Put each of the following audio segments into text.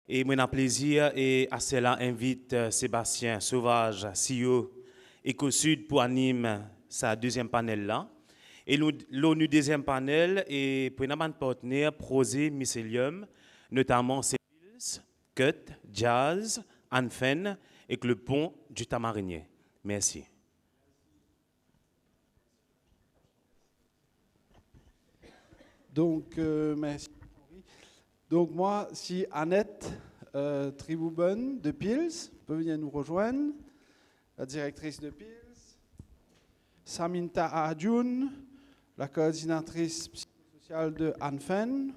Et moi, un plaisir et à cela invite Sébastien Sauvage, CEO EcoSud pour animer sa deuxième panel là. Et l'ONU deuxième panel et pour un partenaire Prosé Mycelium, notamment Céphils, Cut, Jazz, Anfen et le pont du Tamarinier. Merci. Donc, merci. Donc, moi, si Annette Tribouben de Pils peut venir nous rejoindre, la directrice de Pils, Saminta Adjoun, la coordinatrice psychosociale de Anfen,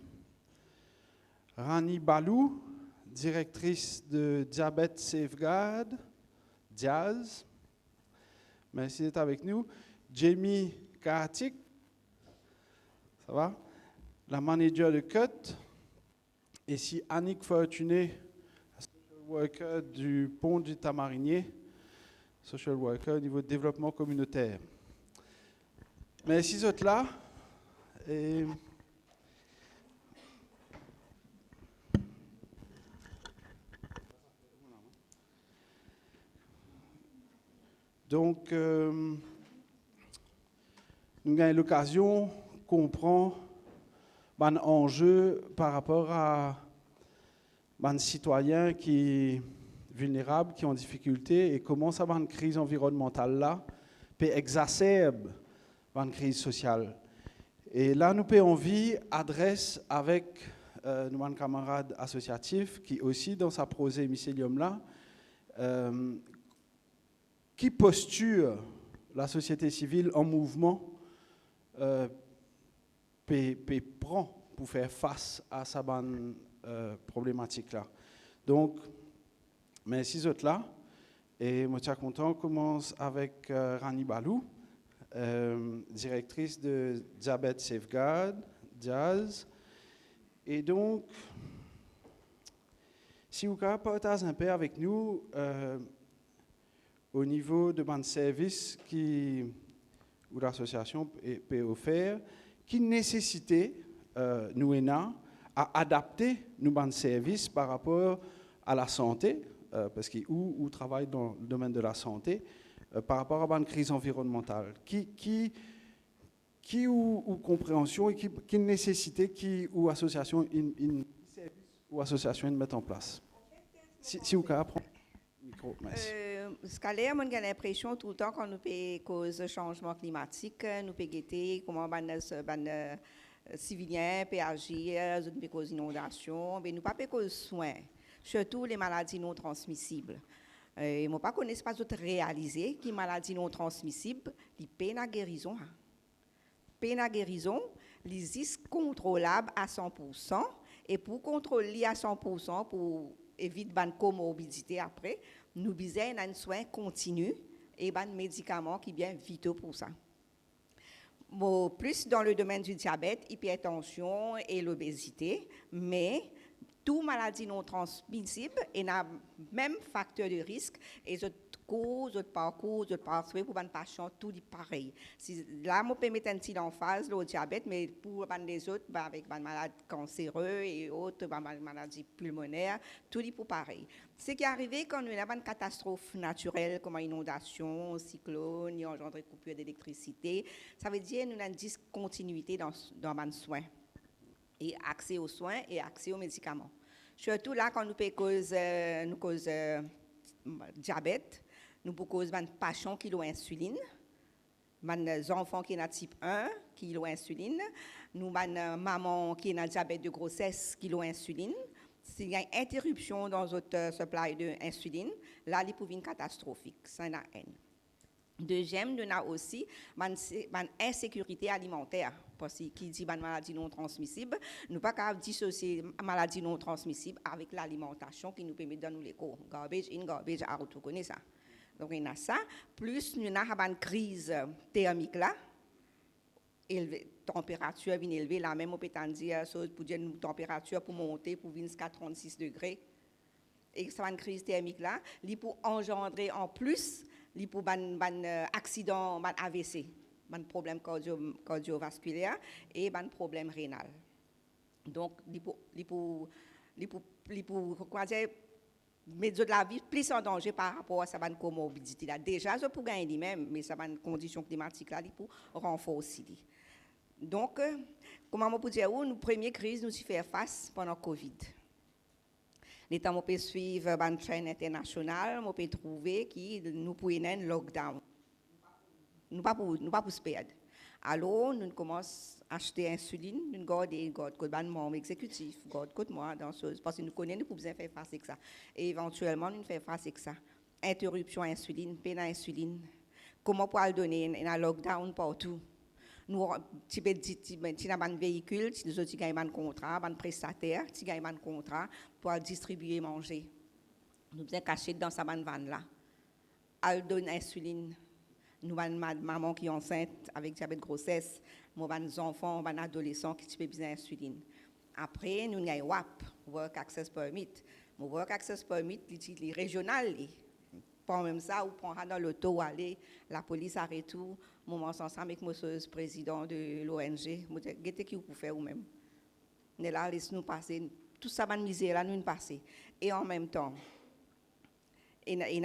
Rani Balou, directrice de Diabète Safeguard, Diaz. Merci d'être avec nous. Jamie Kahatik, ça va? La manager de CUT. Et si Annick Fortuné, social worker du pont du Tamarinier, social worker au niveau de développement communautaire. Mais si vous êtes là, et donc, nous avons l'occasion de comprendre un enjeu par rapport à un citoyen qui est vulnérable, qui est en difficulté, et comment ça va une crise environnementale là peut exacerber une crise sociale. Et là, nous avons envie adresse avec nos camarades associatifs qui aussi dans sa prosée mycélium là, qui posture la société civile en mouvement prend pour faire face à sa problématique là. Donc, merci vous êtes là. Et moi, je suis content. On commence avec Rani Balou, directrice de Diabète Safeguard, Jazz. Et donc, si vous pouvez partager un peu avec nous au niveau de mon service où l'association peut offrir, qui nécessitait nous à adapter nos services par rapport à la santé, parce qu'on travaille dans le domaine de la santé, par rapport à une crise environnementale, qui ou compréhension et qui nécessité ou association ou association de mettre en place. Si vous pouvez prendre le micro, merci. Scalaire, on a l'impression tout le temps quand nous peut cause changement climatique, nous peut guetter comment les civiliens peuvent agir, nous peut cause inondation, mais nous pas cause soins, surtout les maladies non transmissibles. Et moi pas connais pas d'autres réaliser qui maladies non transmissibles, les peine à guérison. Peine à guérison, les is contrôlables à 100% et pour contrôler à 100% pour éviter ban comorbidité après, nous besoin d'un soin continu et ban médicaments qui bien vitaux pour ça. Bon, plus dans le domaine du diabète, hypertension et l'obésité, mais toute maladie non transmissible et n'a même facteur de risque et autres causes, autres parcours, autres pathways pour les patients, tout est pareil. Là, je peux mettre un petit emphase le diabète, mais pour les autres, avec les maladies cancéreuses et autres maladies pulmonaires, tout est pour pareil. Ce qui est arrivé quand nous avons une catastrophe naturelle comme une inondation, un cyclone, il engendre une coupure d'électricité, ça veut dire que nous avons une discontinuité dans les soins. Et accès aux soins et accès aux médicaments. Surtout là, quand nous cause diabète, nous cause une passion qui ont insuline, des enfants qui ont type 1 qui ont insuline, nous maman qui a diabète de grossesse qui ont insuline. S'il y a une interruption dans notre supply d'insuline, là, il peut être catastrophique. Ça en a une. Deuxième, nous avons aussi une insécurité alimentaire. Parce que qui dit maladie non transmissible, nous ne pouvons pas dissocier maladie non transmissible avec l'alimentation qui nous permet de nous l'éco. Garbage in, garbage out, vous connaissez ça. Donc, il y a ça. Plus, nous avons une crise thermique là. Température vient élevée, la même on peut dire pour dire une température pour monter pour venir jusqu'à 36 degrés. Et ça une crise thermique là, il peut engendrer en plus il peut un accident, un AVC, un problème cardiovasculaire et un problème rénal. Donc il pour quoi dire, mettre de la vie plus en danger par rapport à sa comorbidité là. Déjà, ça pour gagner lui-même, mais sa condition climatique là, pour renforcer. Donc, comment on peut dire, nous première crise nous y faire face pendant Covid. L'état on peut suivre une chaîne internationale, on peut trouver qui nous pouvons un lockdown. Nous pas pour se perdre. Alors, nous commençons à acheter insuline, nous gardons membre exécutif, gardons moi dans parce que nous connaissons, nous pouvons faire face avec ça. Et éventuellement, nous faisons face avec ça. Interruption insuline, peine à insuline. Comment pour donner un lockdown partout? Nous, tu as un véhicule, tu as un contrat, un prestataire, tu as un contrat pour distribuer et manger. Nous devons cacher dans sa van là. Elle donne insuline. Nous avons une maman qui est enceinte avec diabète de grossesse. Nous avons des enfants, des adolescents qui ont besoin d'insuline. Après, nous avons WAP, Work Access Permit. Le Work Access Permit, il est régional. Pas même ça, ou prend dans l'auto, aller, la police arrête tout. Nous sommes ensemble avec le président de l'ONG. Nous disons, qu'est-ce que vous pouvez faire vous-même? Nous là, laissez-nous passer. Tout ça, nous misère là, nous passer. Et en même temps, il y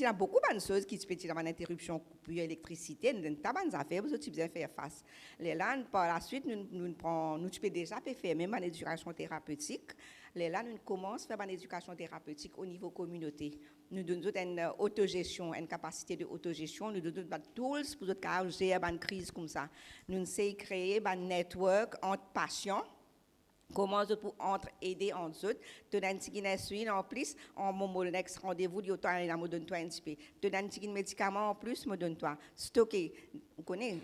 a beaucoup de choses qui se font dans l'interruption coupure d'électricité. Nous avons des affaires, nous devons faire face. Là, par la suite, nous pouvons déjà faire même une éducation thérapeutique. Là, nous commençons à faire une éducation thérapeutique au niveau communauté. Nous donnons une autogestion, une capacité de autogestion. Nous donnons des tools pour gérer une crise comme ça. Nous essayons de créer un network entre patients. Comment pour aider entre eux, te donne un petit insuline en plus, en mon next rendez-vous, il y a me donne toi un petit peu. Te donne un petit médicament en plus, me donne toi. Stocker, vous connaissez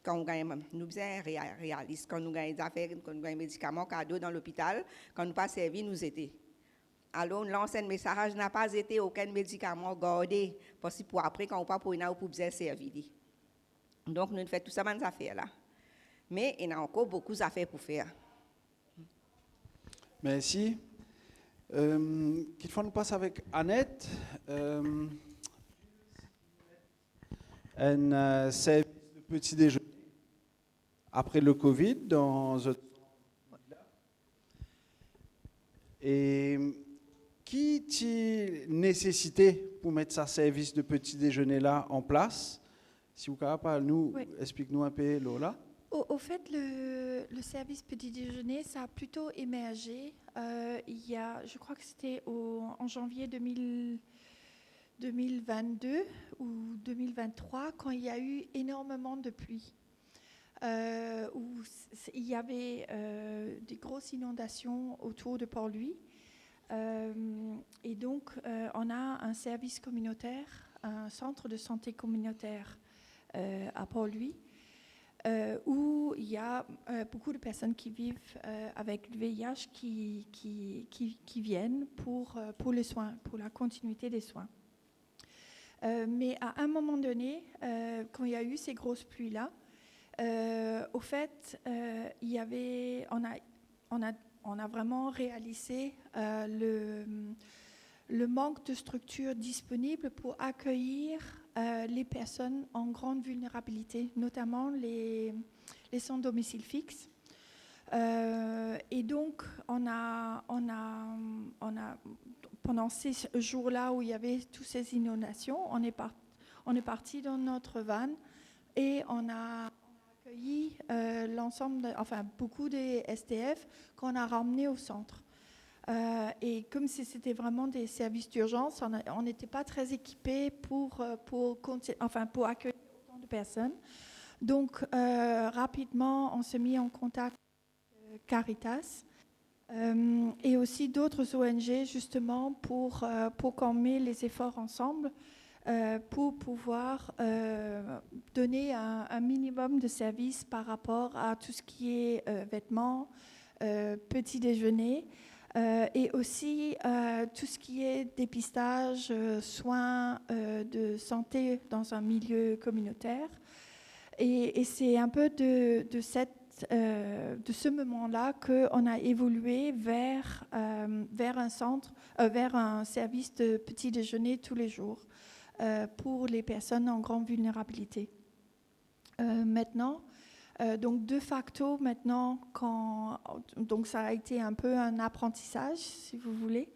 quand on gagne, nous sommes réalistes, quand nous gagnons des affaires, quand nous gagnons des médicaments cadeaux dans l'hôpital, quand nous pas servi, nous aider. Alors, l'ancien message n'a pas été aucun médicament gardé, parce que pour après, quand on pas pour une pour bien servir. Donc, nous faisons tout ça, ces affaires-là. Mais il y a encore beaucoup d'affaires pour faire. Merci. Qu'il faut nous passer avec Annette. Un service de petit déjeuner après le Covid dans et qui a nécessité pour mettre ce service de petit déjeuner là en place? Si vous pouvez pas nous explique-nous un peu Lola. Au fait, le service petit déjeuner, ça a plutôt émergé. Je crois que c'était en janvier 2022 ou 2023, quand il y a eu énormément de pluie, où il y avait des grosses inondations autour de Port-Louis. Et donc, on a un service communautaire, un centre de santé communautaire à Port-Louis, où il y a beaucoup de personnes qui vivent avec le VIH qui viennent pour les soins, pour la continuité des soins. Mais à un moment donné, quand il y a eu ces grosses pluies-là, au fait, on a vraiment réalisé le manque de structures disponibles pour accueillir les personnes en grande vulnérabilité, notamment les sans domicile fixe. Et donc, on a pendant ces jours-là où il y avait toutes ces inondations, on est parti dans notre van et on a accueilli beaucoup des SDF qu'on a ramenés au centre. Et comme c'était vraiment des services d'urgence, on n'était pas très équipés pour accueillir autant de personnes. Donc, rapidement, on s'est mis en contact avec Caritas et aussi d'autres ONG, justement, pour qu'on mette les efforts ensemble pour pouvoir donner un minimum de services par rapport à tout ce qui est vêtements, petit déjeuner, et aussi tout ce qui est dépistage, soins de santé dans un milieu communautaire. Et c'est un peu de ce moment-là qu'on a évolué vers un service de petit déjeuner tous les jours pour les personnes en grande vulnérabilité. Maintenant, Donc, de facto, maintenant, donc ça a été un peu un apprentissage, si vous voulez.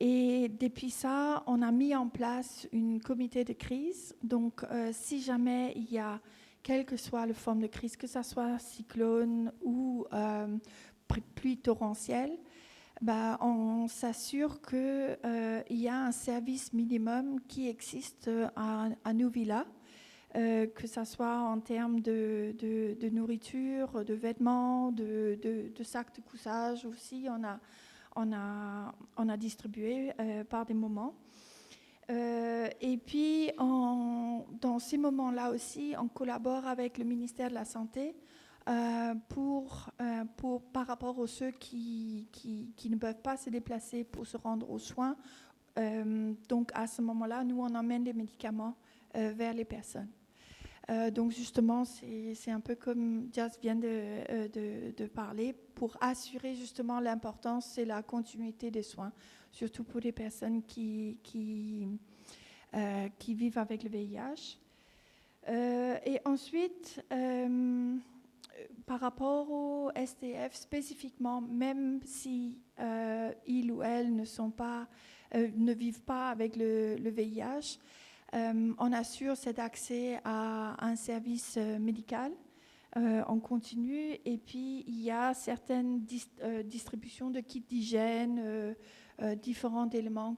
Et depuis ça, on a mis en place un comité de crise. Donc, si jamais il y a, quelle que soit la forme de crise, que ce soit cyclone ou pluie torrentielle, on s'assure qu'il y a un service minimum qui existe à nos villas, que ce soit en termes de nourriture, de vêtements, de sacs de couchage aussi. On a distribué par des moments. Et puis, dans ces moments-là aussi, on collabore avec le ministère de la Santé par rapport aux ceux qui ne peuvent pas se déplacer pour se rendre aux soins. Donc, à ce moment-là, nous, on emmène des médicaments vers les personnes. Donc justement, c'est un peu comme Jas vient de parler, pour assurer justement l'importance et la continuité des soins, surtout pour les personnes qui vivent avec le VIH. Et ensuite, par rapport au SDF spécifiquement, même si ils ou elles ne vivent pas avec le VIH, on assure cet accès à un service médical en continu, et puis il y a certaines distributions de kits d'hygiène, différents éléments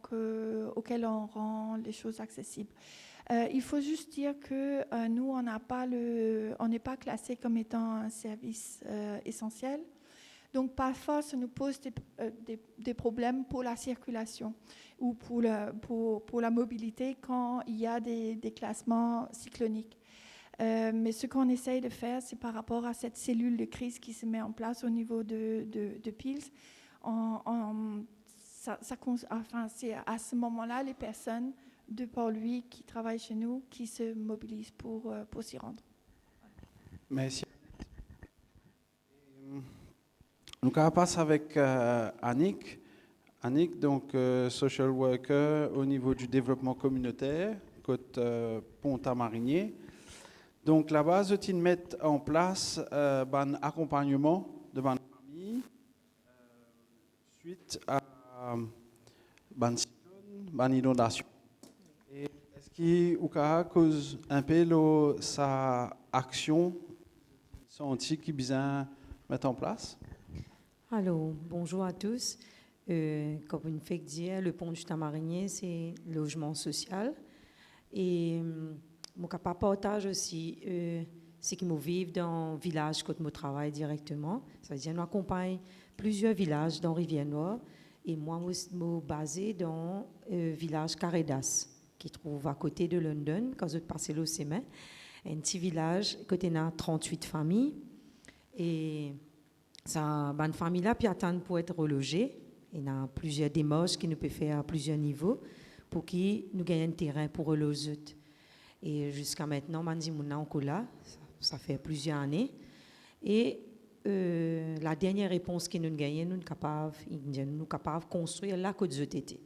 auxquels on rend les choses accessibles. Il faut juste dire que nous, on n'est pas classé comme étant un service essentiel. Donc, parfois, ça nous pose des problèmes pour la circulation ou pour la mobilité quand il y a des classements cycloniques. Mais ce qu'on essaye de faire, c'est par rapport à cette cellule de crise qui se met en place au niveau de Pils. C'est à ce moment-là les personnes de Port-Louis qui travaillent chez nous qui se mobilisent pour s'y rendre. Merci. Donc, on passe avec Annick. Annick, donc social worker au niveau du développement communautaire, côte Pont-à-Marigny. Donc, la base, tu mets en place un accompagnement de ma famille suite à une inondation. Et est-ce qu'il cause un peu sa action, senti qui besoin mettre en place? Alors, bonjour à tous. Comme une fait dire, le pont du Tamarigné, c'est logement social. Et mon capable partage aussi, c'est qu'ils me vivent dans un village quand je travaille directement. Ça veut dire, nous accompagnons plusieurs villages dans Rivière-Noire. Et moi, je suis basée dans le village Caredas, qui se trouve à côté de London, quand je passe le semaine. Un petit village, côté de 38 familles. Et ça, une famille-là, puis attendre pour être relogée. Il y a plusieurs démarches qui nous peuvent faire à plusieurs niveaux pour qu'ils nous gagnent un terrain pour reloger. Et jusqu'à maintenant, ça fait plusieurs années. Et la dernière réponse que nous gagnons, nous sommes capables de construire là que nous étions.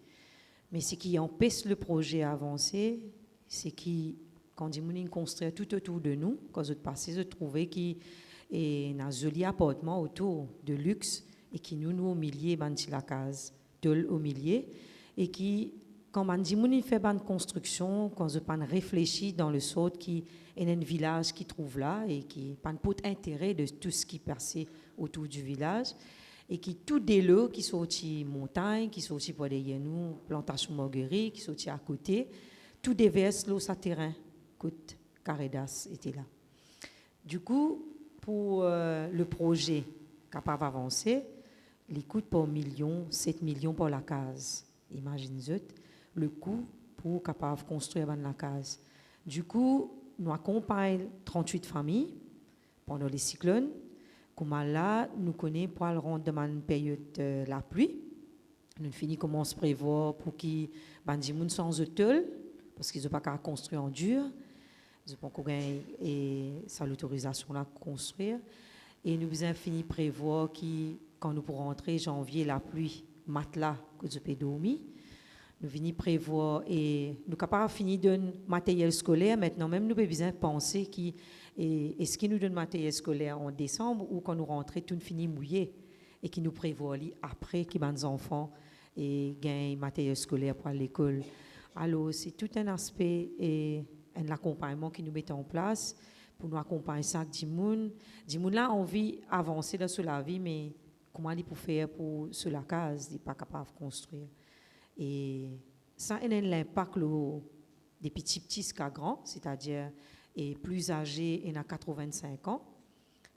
Mais ce qui empêche le projet à avancer, c'est quand nous construisons tout autour de nous, quand nous passons, je trouvais qu'il y a un joli appartement autour de luxe et qui nous au milieu, la case au milieu, et qui, quand on dit qu'on fait une construction, quand on réfléchit dans le sort qui est un village qui trouve là et qui n'a pas d'intérêt de tout ce qui passait autour du village, et qui tout des lots qui sont aussi montagne, qui sont aussi pour des nous, plantation marguerite, qui sont aussi à côté, tout déverse l'eau sur terrain. Écoute, Caredas était là. Du coup, pour le projet capable d'avancer, les coûts par million, 7 millions pour la case. Imaginez le coût pour capable construire la case. Du coup, nous accompagnons 38 familles pendant les cyclones. Comme là, nous connaissons pour le rendre dans une période de la pluie. Nous finissons comment se prévoir pour qu'ils ne sans hôtel, parce qu'ils n'ont pas qu'à construire en dur. Ils n'ont pas qu'à l'autorisation de construire. Et nous avons fini de prévoir que quand nous pourrons rentrer janvier, la pluie, matelas, que je peux dormir. nous venons prévoir et nous capables finir de matériel scolaire. Maintenant, même nous avons besoin de penser qui est-ce qui nous donne matériel scolaire en décembre ou quand nous rentrons tout fini mouillé et qui nous prévoit après qui les enfants et gagnent matériel scolaire pour l'école. Alors, c'est tout un aspect et un accompagnement qui nous met en place pour nous accompagner ça avec Dimoun. Dimoun là, envie d'avancer dans la vie, mais comment il peut faire pour sur la case, il n'est pas capable de construire. Et ça a un impact des petits jusqu'à grands, c'est-à-dire et plus âgés et à 85 ans.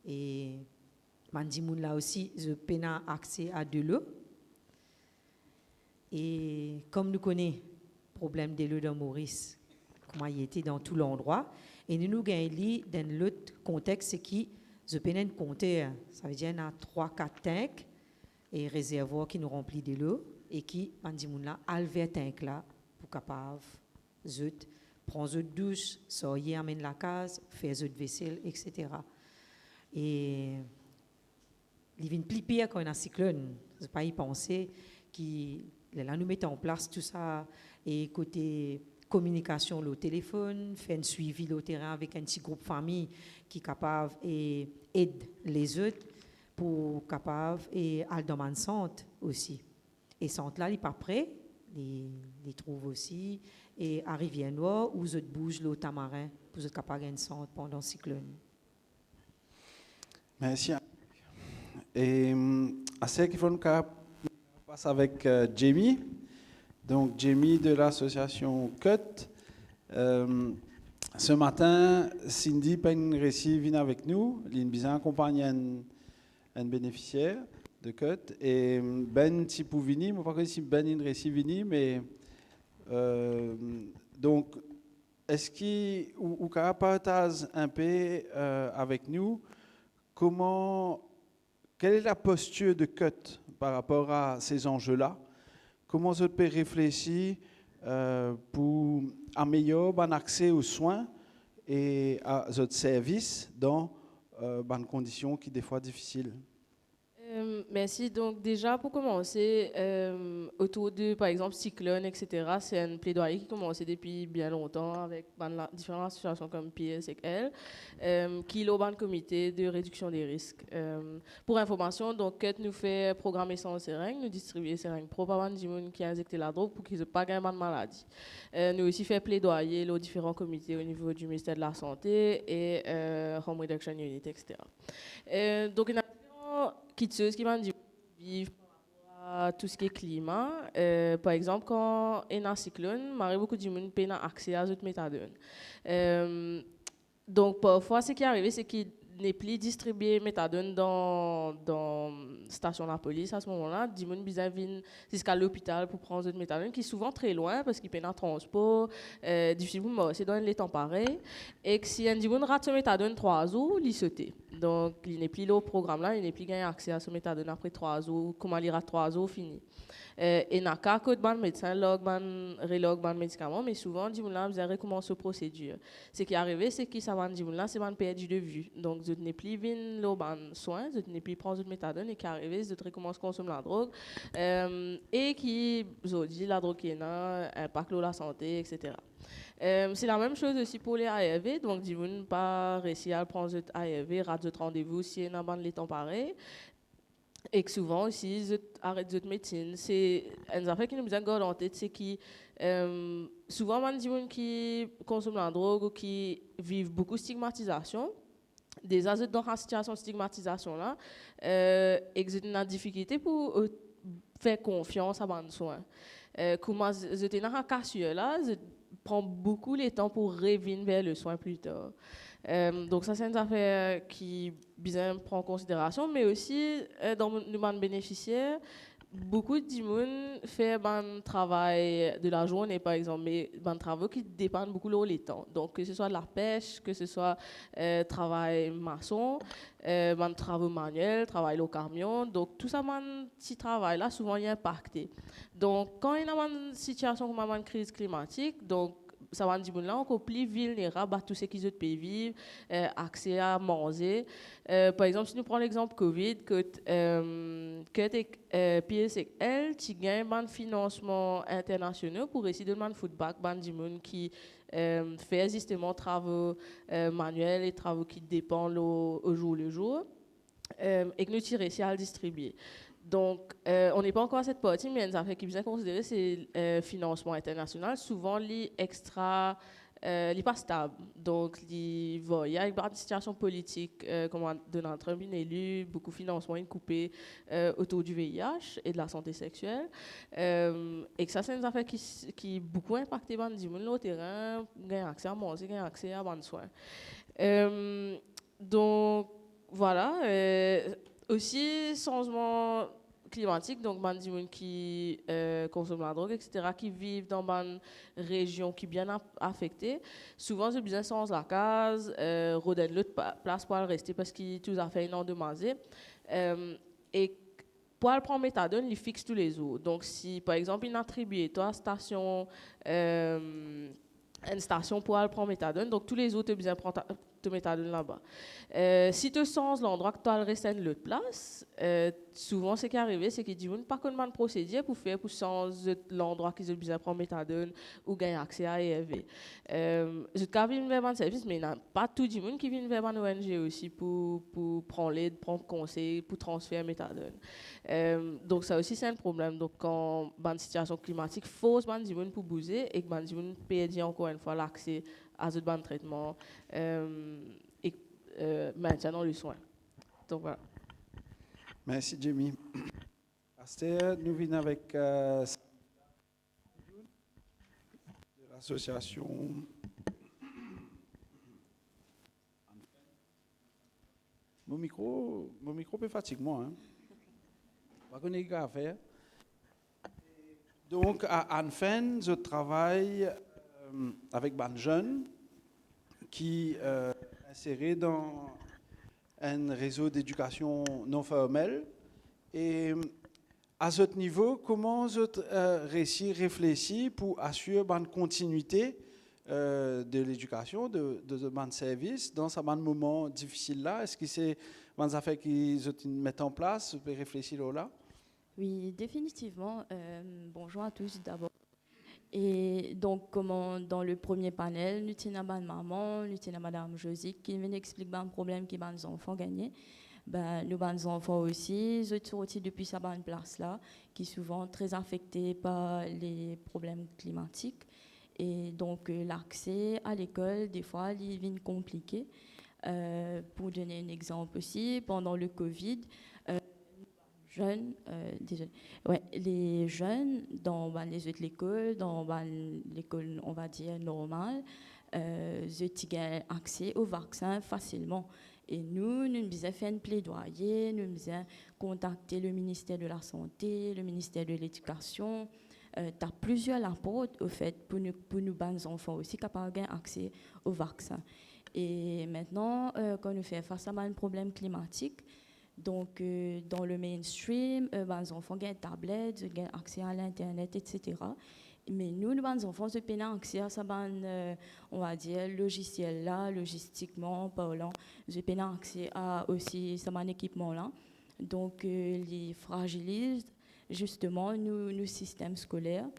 Et Mandimoun là aussi, je peine accès à de l'eau. Et comme nous connaissons le problème de l'eau dans Maurice, comment il était dans tout l'endroit, et nous gagnons dans l'autre contexte, c'est qui je peine compter, ça veut dire qu'il y a 3-4 tanks et réservoirs qui nous remplissent de l'eau et qui, Mandimoun là, alver tank là pour capable zut prendre zut douche, sortir amène la case, faire zut vaisselle, etc. Et il vient plus pire quand il y a un cyclone. Je pas y penser qui là nous mettons en place tout ça et côté communication le téléphone, faire un suivi le terrain avec un petit groupe famille qui est capable et aide les autres pour capable et aller dans un centre aussi. Et centre là il pas prêt, les trouve aussi et à Rivière-Noire où je bouge le tamarin pour être capable de centre pendant le cyclone. Merci. Et à ce qu'il faut nous passer avec Jamie. Donc Jamie de l'association CUT. Ce matin, Cindy Penrécy vient avec nous. Elle vient accompagner un bénéficiaire de CUT. Et Ben Tipouvini, je ne sais pas si Ben Récy vini, mais donc est-ce qu'il ou partage un peu avec nous quelle est la posture de CUT par rapport à ces enjeux-là? Comment vous pouvez réfléchir pour améliorer l'accès aux soins et à votre service dans des conditions qui des fois difficiles? Merci. Donc déjà, pour commencer, autour de, par exemple, cyclone, etc., c'est un plaidoyer qui commençait depuis bien longtemps avec différentes associations comme PSL, qui est le comité de réduction des risques. Pour information, donc, nous fait programmer sans seringue, nous distribuer seringue propre à des gens qui ont injecté la drogue pour qu'ils n'aient pas gagné de maladie. Nous aussi fait plaidoyer aux différents comités au niveau du ministère de la Santé et Home Reduction Unit, etc. Donc, il y a quitteuse qui m'a dit vivre par rapport à tout ce qui est climat. Par exemple, quand il y a un cyclone, beaucoup de gens n'ont pas accès à cette méthadone. Donc, parfois, ce qui est arrivé, c'est qu'il n'est plus distribué méthadone dans la station de la police à ce moment-là. Des gens viennent jusqu'à l'hôpital pour prendre cette méthadone, qui est souvent très loin parce qu'il paye un transport, difficile pour moi, c'est dans les temps pareils. Et que si un gens rate ce méthadone 3 jours, il saute. Donc, il n'est plus là au programme là, il n'est plus gagné accès à ce méthadone après 3 jours. Comment il rate 3 jours, fini. Et n'a qu'à côté de médecin, log, relog, médicaments, mais souvent, dis là, vous avez recommencé la procédure. Ce qui est arrivé, c'est que ça va dire là, c'est une perte de vue. Donc, je n'ai plus vu le soin, je n'ai plus prendre de méthadone, et qui est arrivé, je recommence à consommer la drogue, et qui, je dis, la drogue qui est là, impacte la santé, etc. C'est la même chose aussi pour les ARV, donc, dis pas réussir à prendre cet ARV, rate de rendez-vous si il y a un temps pareil. Et que souvent aussi, ils arrêtent de médecine. C'est une affaire qui nous a gardé en tête, c'est que souvent, les gens qui consomment la drogue ou qui vivent beaucoup de stigmatisation, déjà dans cette situation de stigmatisation-là, ils ont une difficulté pour faire confiance à leurs soins. Comment j'étais dans un cas là, je prends beaucoup de temps pour revenir vers le soin plus tard. Donc ça c'est une affaire qui bien prend en considération, mais aussi dans le monde bénéficiaire, beaucoup de gens font un travail de la journée par exemple, mais un travail qui dépend beaucoup de temps. Donc que ce soit de la pêche, que ce soit travail maçon, travail manuel, travail au camion, donc tout ça petit travail là souvent il est impacté. Donc quand il y a une situation comme une crise climatique, donc ça va dire là encore plus vulnérable à tout ce qu'ils ont pu vivre, accès à manger. Par exemple, si nous prenons l'exemple Covid, PSL, qui gagne un financement international pour essayer de demander feedback à des gens qui fait justement travaux manuels et travaux qui dépendent au jour le jour, et que nous tirons ici à le distribuer. Donc, on n'est pas encore à cette partie, mais une affaire qui est bien considérée, c'est le financement international. Souvent, les extra, les pas stable. Donc, il y a une situation politique, comme Donald Trump est élu, beaucoup de financement est coupé autour du VIH et de la santé sexuelle. Et que ça, c'est une affaire qui beaucoup impacté les gens au terrain, gagnent accès à manger, gagnent accès à bonnes soins. Donc, voilà. Aussi, changement climatique, donc des gens qui consomment la drogue, etc., qui vivent dans une région qui est bien affectée. Souvent, ils ont besoin de changer la case, redonner l'autre place pour rester parce qu'ils tout à fait non demandé. Et pour prendre méthadone, il fixe tous les jours. Donc, si par exemple, il attribue toi station, une station pour prendre méthadone, donc tous les autres, tu as besoin de prendre te méthadone là-bas. Si tu changes l'endroit que tu as resté à l'autre place, souvent ce qui est arrivé, c'est qu'ils disent pas qu'on a un procédé pour faire pour changer l'endroit qu'ils ont besoin de prendre méthadone ou gagner accès à ARV. Je viens vers un service, mais il n'y a pas tout le monde qui vient vers une ONG aussi pour prendre l'aide, prendre conseil, pour transférer méthadone. Donc ça aussi c'est un problème. Donc quand une situation climatique force les gens pour bouger et que les gens perdent encore une fois l'accès à ce bon traitement et maintenant le soin. Donc voilà. Merci Jamie. Aster, nous venons avec de l'association. Mon micro peut fatiguer moi. Hein. Pas qu'on ait qu'à faire. Donc à Anfen, je travaille avec des jeunes qui sont insérés dans un réseau d'éducation non formelle. Et à ce niveau, comment vous réfléchissez pour assurer une continuité de l'éducation, de ce service dans ce moment difficile-là? Est-ce que c'est une affaire qu'ils mettent en place? Vous pouvez réfléchir là? Oui, définitivement. Bonjour à tous d'abord. Et donc, comme dans le premier panel, nous avons une maman, nous avons madame Josie qui vient expliquer un problème que les enfants gagnent. Ben, nous avons des enfants aussi, ils sont sortis depuis cette place-là, qui sont souvent très affectés par les problèmes climatiques. Et donc, l'accès à l'école, des fois, il devient compliqué. Pour donner un exemple aussi, pendant le Covid, les jeunes dans les autres écoles, dans l'école, on va dire, normale, ils ont accès au vaccin facilement. Et nous avons fait un plaidoyer, nous avons contacté le ministère de la Santé, le ministère de l'Éducation. Tu as plusieurs apports au fait pour nous bons enfants aussi capables d'avoir accès au vaccin. Et maintenant, quand nous faisons face à un problème climatique, donc dans le mainstream, les enfants ont des tablettes, ont accès à l'internet, etc. Mais nous, les enfants, nous avons accès à ça, on va dire, logiciel là, logistiquement parlant, nous avons accès à aussi ce équipement là. Donc, ils fragilisent justement nos systèmes scolaires.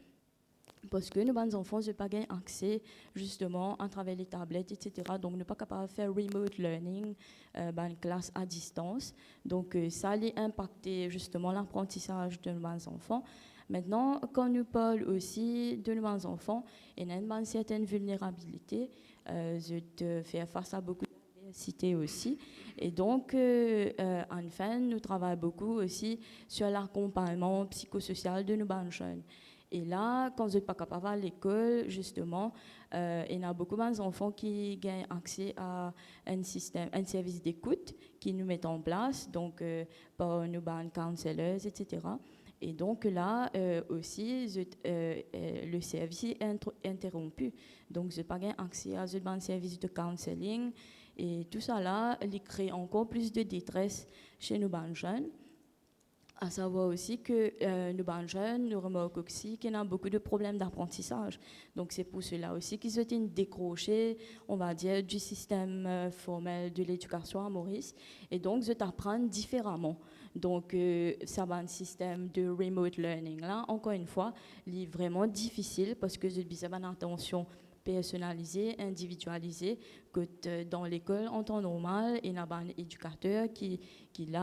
Parce que nos enfants n'ont pas accès justement à travers les tablettes, etc. Donc, nous ne sommes pas capables de faire remote learning, une classe à distance. Donc, ça a impacté justement l'apprentissage de nos enfants. Maintenant, quand nous parlons aussi de nos enfants, il y a une certaine vulnérabilité. Je te fais face à beaucoup d'adversité aussi. Et donc, enfin, nous travaillons beaucoup aussi sur l'accompagnement psychosocial de nos jeunes. Et là, quand vous n'êtes pas capable à l'école, justement, il y a beaucoup d'enfants qui gagnent accès à un service d'écoute qui nous met en place, donc par nos counselors, etc. Et donc là aussi, le service est interrompu. Donc, je n'ai pas accès à un service de counseling. Et tout ça là, il crée encore plus de détresse chez nos jeunes. À savoir aussi que nos jeunes nous remarquent aussi qu'il y a beaucoup de problèmes d'apprentissage. Donc c'est pour cela aussi qu'ils ont été décrochés, on va dire, du système formel de l'éducation à Maurice. Et donc ils apprennent différemment. Donc ça va un système de remote learning là, encore une fois, il est vraiment difficile parce que ils ont une attention personnalisé, individualisé, que dans l'école en temps normal, il y a un éducateur qui est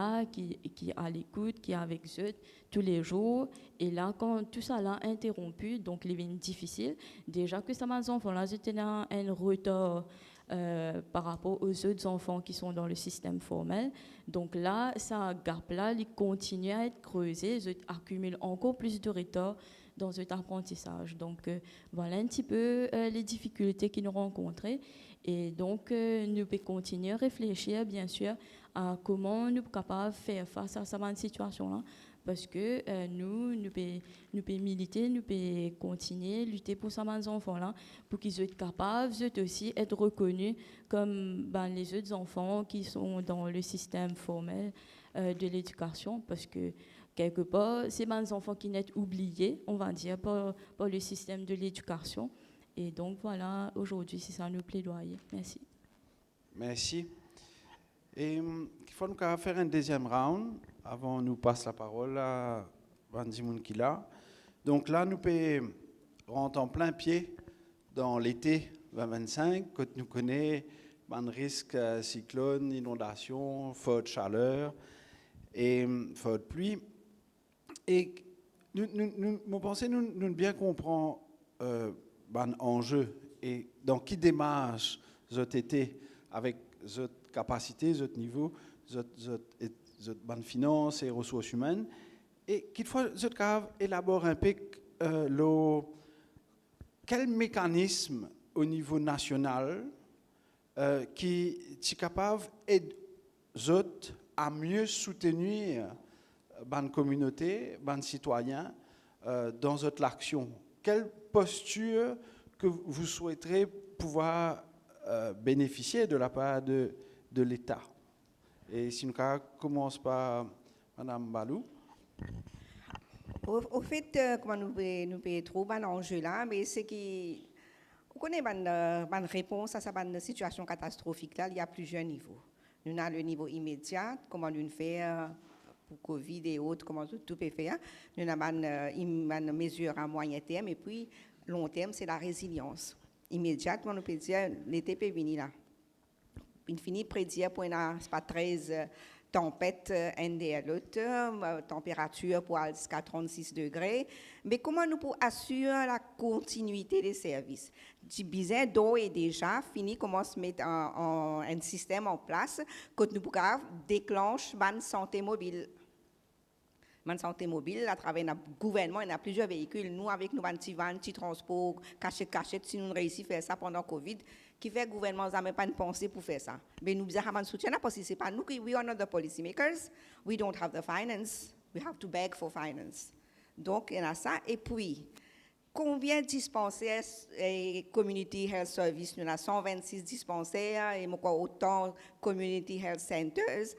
à l'écoute, qui est avec eux tous les jours. Et là, quand tout ça l'a interrompu, donc il est difficile. Déjà que ça m'a enfants là, j'étais un retard par rapport aux autres enfants qui sont dans le système formel. Donc là, ça gap-là, il continue à être creusé, ils accumulent encore plus de retard dans cet apprentissage. Donc, voilà un petit peu les difficultés qu'ils nous rencontrent. Et donc, nous pouvons continuer à réfléchir, bien sûr, à comment nous sommes capables de faire face à cette situation-là. Parce que nous pouvons militer, nous pouvons continuer à lutter pour ces enfants-là, pour qu'ils soient capables eux aussi être reconnus comme les autres enfants qui sont dans le système formel de l'éducation. Parce que quelque part, c'est des enfants qui sont oubliés, on va dire, par le système de l'éducation. Et donc voilà, aujourd'hui, c'est ça nos plaidoyer. Merci. Merci. Et il faut nous faire un deuxième round avant nous passer la parole à Vanzi Munkila. Donc là, nous pouvons rentrer en plein pied dans l'été 2025, quand nous connaissons un risque cyclone, inondation, forte chaleur et forte pluie. Et nous pensons, nous bien comprendre l'enjeu et dans qui démarche votre été avec votre capacité, votre niveau, votre bonne finance et ressources humaines. Et qu'il faut élaborer un peu quel mécanisme au niveau national qui est capable d'aider à mieux soutenir la communauté, les citoyens dans votre action. Quelle posture que vous souhaiterez pouvoir bénéficier de la part de l'État? Et si nous commençons par Mme Balou. Au fait, comment nous pouvons trouver un enjeu là, mais c'est que vous connaissez une réponse à cette situation catastrophique là, il y a plusieurs niveaux. Nous avons le niveau immédiat, comment nous faire pour Covid et autres, comment tout peut faire. Nous avons une mesure à moyen terme et puis long terme, c'est la résilience. Immédiatement, on peut dire l'été peut venir là. Il finit prédire pour une 13 tempêtes NDL, température pour jusqu'à 36 degrés. Mais comment nous pouvons assurer la continuité des services? Du bizarre d'eau est déjà fini, comment se mettre un système en place que nous pouvons déclencher une santé mobile. Man santé mobile, à travers le gouvernement, il y a plusieurs véhicules. Nous, avec nos petits vans, petits transports, cachette, si nous réussissons à faire ça pendant Covid, qui fait que le gouvernement n'a même pas une pensée pour faire ça. Mais nous avons un soutien parce que ce n'est pas nous qui, we are not the policy makers, we don't have the finance, we have to beg for finance. Donc, il y a ça. Et puis, combien de dispensaires et community health services? Nous avons 126 dispensaires et autant community health centers.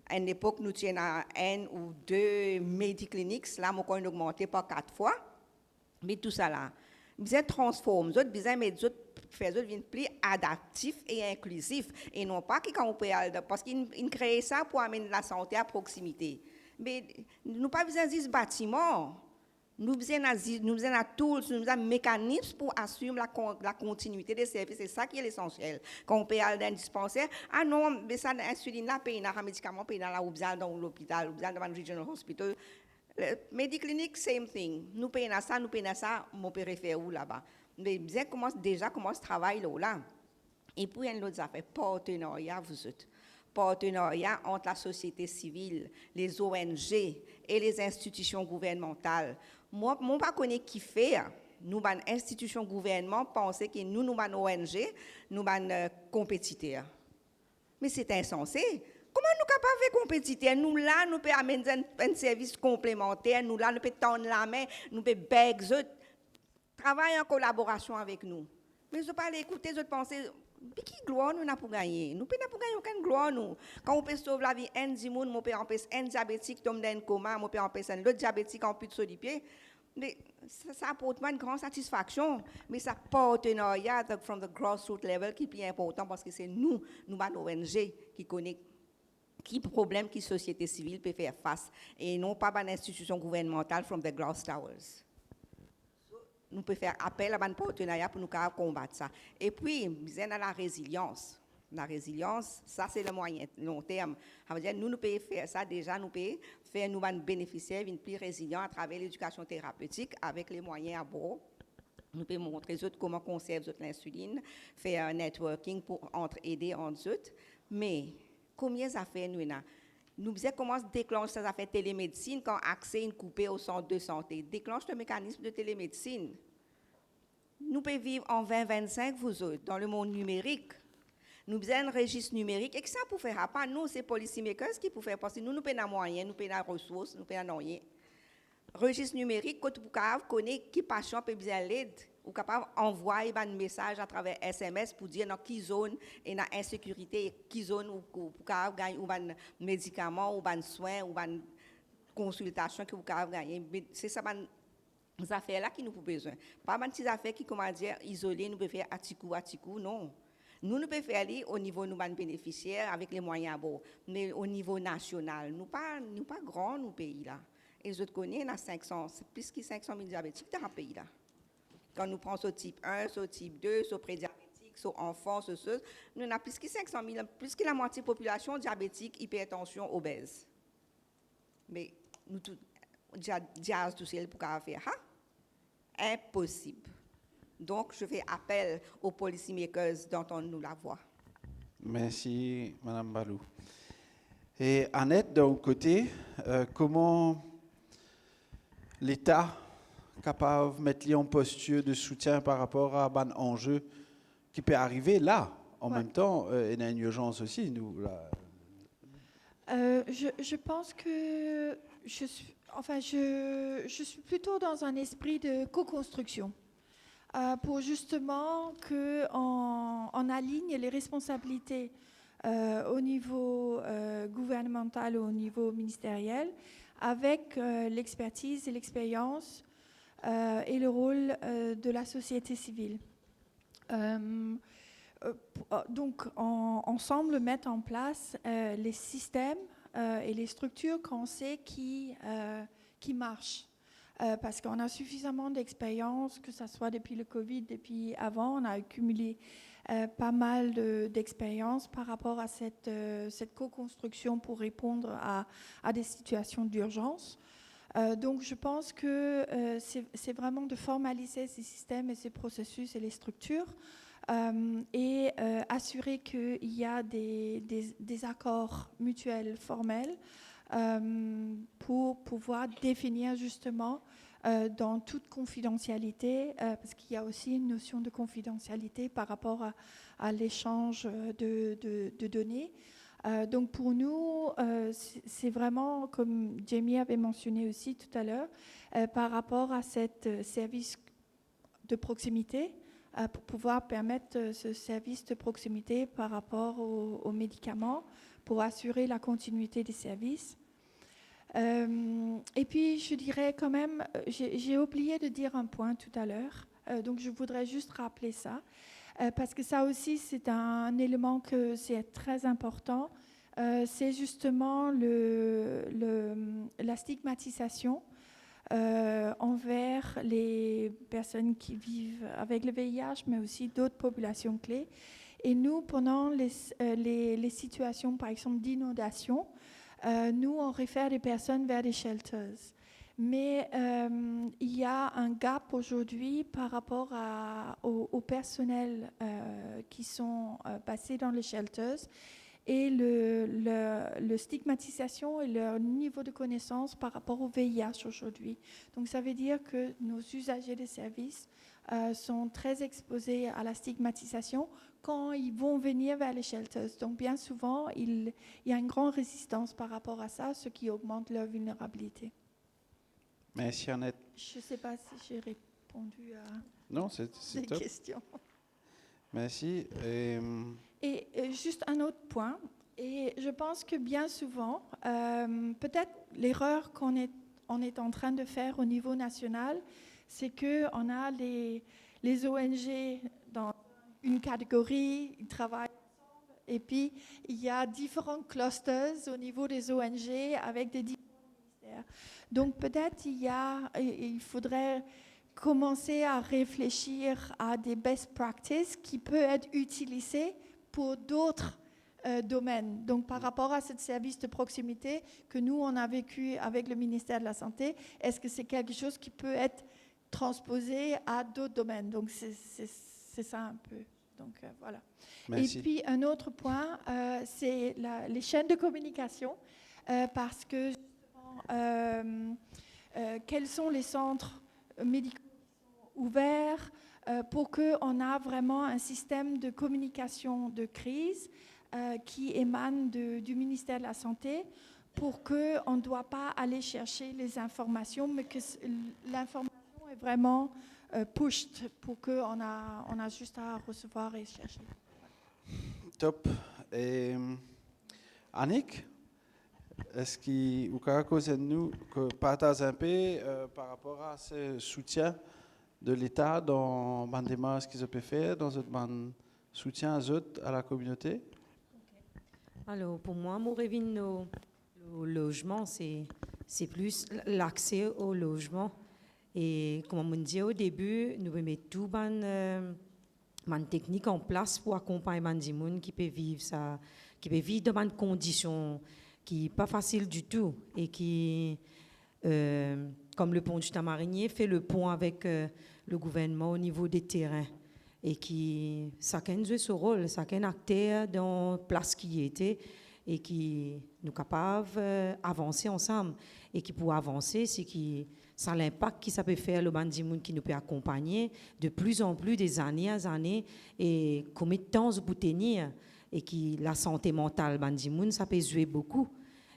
À une époque, nous tenions un ou deux médicliniques, là, nous avons augmenté par 4 fois. Mais tout ça là, nous transformons, nous avons faire plus adaptif et inclusif. Et non pas qu'on peut parce qu'ils créent ça pour amener la santé à proximité. Mais nous n'avons pas besoin de ce bâtiment. Nous avons tools, nous avons mécanismes pour assurer la continuité des services. C'est ça qui est l'essentiel. Quand on peut aller dans un dispensaire, ah non, mais ça, l'insuline, là, paye un médicament, paye dans l'hôpital, dans un regional hospital. Médiclinique, same thing. Nous payons ça, mon père fait où là-bas. Mais bien commence ce travail là. Et puis, il y a une autre affaire, partenariat, vous autres. Partenariat entre la société civile, les ONG et les institutions gouvernementales. Moi, je ne connais pas qui fait. Nous, les institutions gouvernementales, pensent que nous, les ONG, nous sommes compétiteurs. Mais c'est insensé. Comment nous sommes capables de compétiteurs? Nous, là, nous pouvons amener un service complémentaire. Nous, là, nous pouvons tendre la main. Nous pouvons beg, travailler en collaboration avec nous. Mais je ne peux pas l'écouter, je pense, Mais qui gloire nous n'a pour gagner? Nous pas pour gagner aucune gloire nous. Quand on peut sauver la vie un dimoun, on peut empêcher un diabétique tomber dans un coma, on peut empêcher un autre diabétique en plus de sauter pied. Mais ça apporte une grande satisfaction. Mais ça partenariat from the grassroots level qui est plus important parce que c'est nous ONG qui connaît qui problème qui société civile peut faire face et non pas une institution gouvernementale from the glass towers. Nous pouvons faire appel à un partenariat pour nous combattre ça. Et puis, nous avons la résilience. La résilience, ça c'est le moyen long terme. Ça veut dire nous pouvons faire ça déjà, nous pouvons faire nous bénéficiaires d'une plus résilients à travers l'éducation thérapeutique avec les moyens à bord. Nous pouvons montrer aux autres comment conserver l'insuline, faire un networking pour aider entre autres. Mais combien ça fait nous là? Nous avons commencé à déclencher ces affaires télémédecine quand accès est coupé au centre de santé. Déclenche le mécanisme de télémédecine. Nous pouvons vivre en 2025, vous autres, dans le monde numérique. Nous avons un registre numérique et que ça pour faire pas nous, c'est policymakers qui pour faire parce que nous avons des moyens, nous avons des ressources, nous avons des registre numérique, quand vous connaissez qui patient peut besoin d'aide, ou capable d'envoyer un message à travers SMS pour dire dans quelle zone et dans insécurité, quelle zone ou gagner ou un médicament ou un soin ou une consultation que vous pouvez gagner. C'est ça les affaires là qui nous avons besoin. Pas des petites affaires qui comment dire isolées, nous pouvons faire à petit coup, non. Nous pouvons faire aller au niveau de nos bénéficiaires avec les moyens à bord, mais au niveau national, nous pas grands nos pays là. Et les autres connaissent, on a 500, c'est plus que 500 000 diabétiques dans le pays là. Quand nous prenons ce type 1, ce type 2, ce prédiabétique, ce enfant, ce, nous avons plus que 500 000, plus que la moitié de la population diabétique, hypertension, obèse. Mais nous tous, diaz tout seul pour faire ça? Impossible. Donc, je fais appel aux policymakers d'entendre nous la voix. Merci, Madame Balou. Et Annette, de votre côté, comment l'État est capable de mettre en posture de soutien par rapport à un enjeu qui peut arriver là, en même temps, il y a une urgence aussi, nous. Là. Je pense que je suis plutôt dans un esprit de co-construction. Pour justement qu'on aligne les responsabilités au niveau gouvernemental, au niveau ministériel, avec l'expertise et l'expérience et le rôle de la société civile. Donc, ensemble, mettre en place les systèmes et les structures qu'on sait qui marchent. Parce qu'on a suffisamment d'expérience, que ce soit depuis le Covid, depuis avant, on a accumulé pas mal d'expérience par rapport à cette co-construction pour répondre à des situations d'urgence. Donc je pense que c'est vraiment de formaliser ces systèmes et ces processus et les structures et assurer qu'il y a des accords mutuels formels pour pouvoir définir justement dans toute confidentialité, parce qu'il y a aussi une notion de confidentialité par rapport à l'échange de données. Donc pour nous, c'est vraiment, comme Jamie avait mentionné aussi tout à l'heure, par rapport à ce service de proximité, pour pouvoir permettre ce service de proximité par rapport aux médicaments, pour assurer la continuité des services. Et puis, je dirais quand même, j'ai oublié de dire un point tout à l'heure, donc je voudrais juste rappeler ça, parce que ça aussi, c'est un élément que c'est très important, c'est justement la stigmatisation envers les personnes qui vivent avec le VIH, mais aussi d'autres populations clés. Et nous, pendant les situations, par exemple, d'inondation, nous, on réfère les personnes vers des shelters. Mais il y a un gap aujourd'hui par rapport au personnel qui sont passés dans les shelters et le stigmatisation et leur niveau de connaissance par rapport au VIH aujourd'hui. Donc ça veut dire que nos usagers des services sont très exposés à la stigmatisation quand ils vont venir vers les shelters. Donc bien souvent, il y a une grande résistance par rapport à ça, ce qui augmente leur vulnérabilité. Merci Annette. Je ne sais pas si j'ai répondu à non, c'est ces top. questions. Merci. Et juste un autre point, et je pense que bien souvent, peut-être l'erreur on est en train de faire au niveau national, c'est qu'on a les ONG dans une catégorie, ils travaillent ensemble, et puis il y a différents clusters au niveau des ONG avec des différents ministères. Donc peut-être il faudrait commencer à réfléchir à des best practices qui peuvent être utilisées pour d'autres domaines. Donc, par rapport à ce service de proximité que nous, on a vécu avec le ministère de la Santé, est-ce que c'est quelque chose qui peut être transposé à d'autres domaines? Donc, c'est ça un peu. Donc, voilà. Merci. Et puis, un autre point, c'est les chaînes de communication, parce que, justement, quels sont les centres médicaux ouverts pour qu'on ait vraiment un système de communication de crise qui émane du ministère de la Santé pour qu'on ne doit pas aller chercher les informations, mais que l'information est vraiment pushed pour qu'on a juste à recevoir et chercher. Top. Et Annick, est-ce que vous pouvez nous partager un peu par rapport à ce soutien de l'État dans le démarche qu'ils ont pu faire, dans le soutien à la communauté? Alors, pour moi, mon revenu le logement, c'est plus l'accès au logement. Et comme on dit au début, nous mettons tout une technique en place pour accompagner les gens qui peuvent vivre ça, qui peuvent vivre dans des conditions qui ne sont pas faciles du tout et qui, comme le pont du Tamarinier, fait le pont avec le gouvernement au niveau des terrains. Et qui chacun joue son rôle, chacun acteur dans la place qui était et qui nous capables d'avancer ensemble. Et qui pour avancer, c'est qui ça l'impact que ça peut faire le bandit qui nous peut accompagner de plus en plus des années à années et combien de temps vous tenir et qui la santé mentale bandit ça peut jouer beaucoup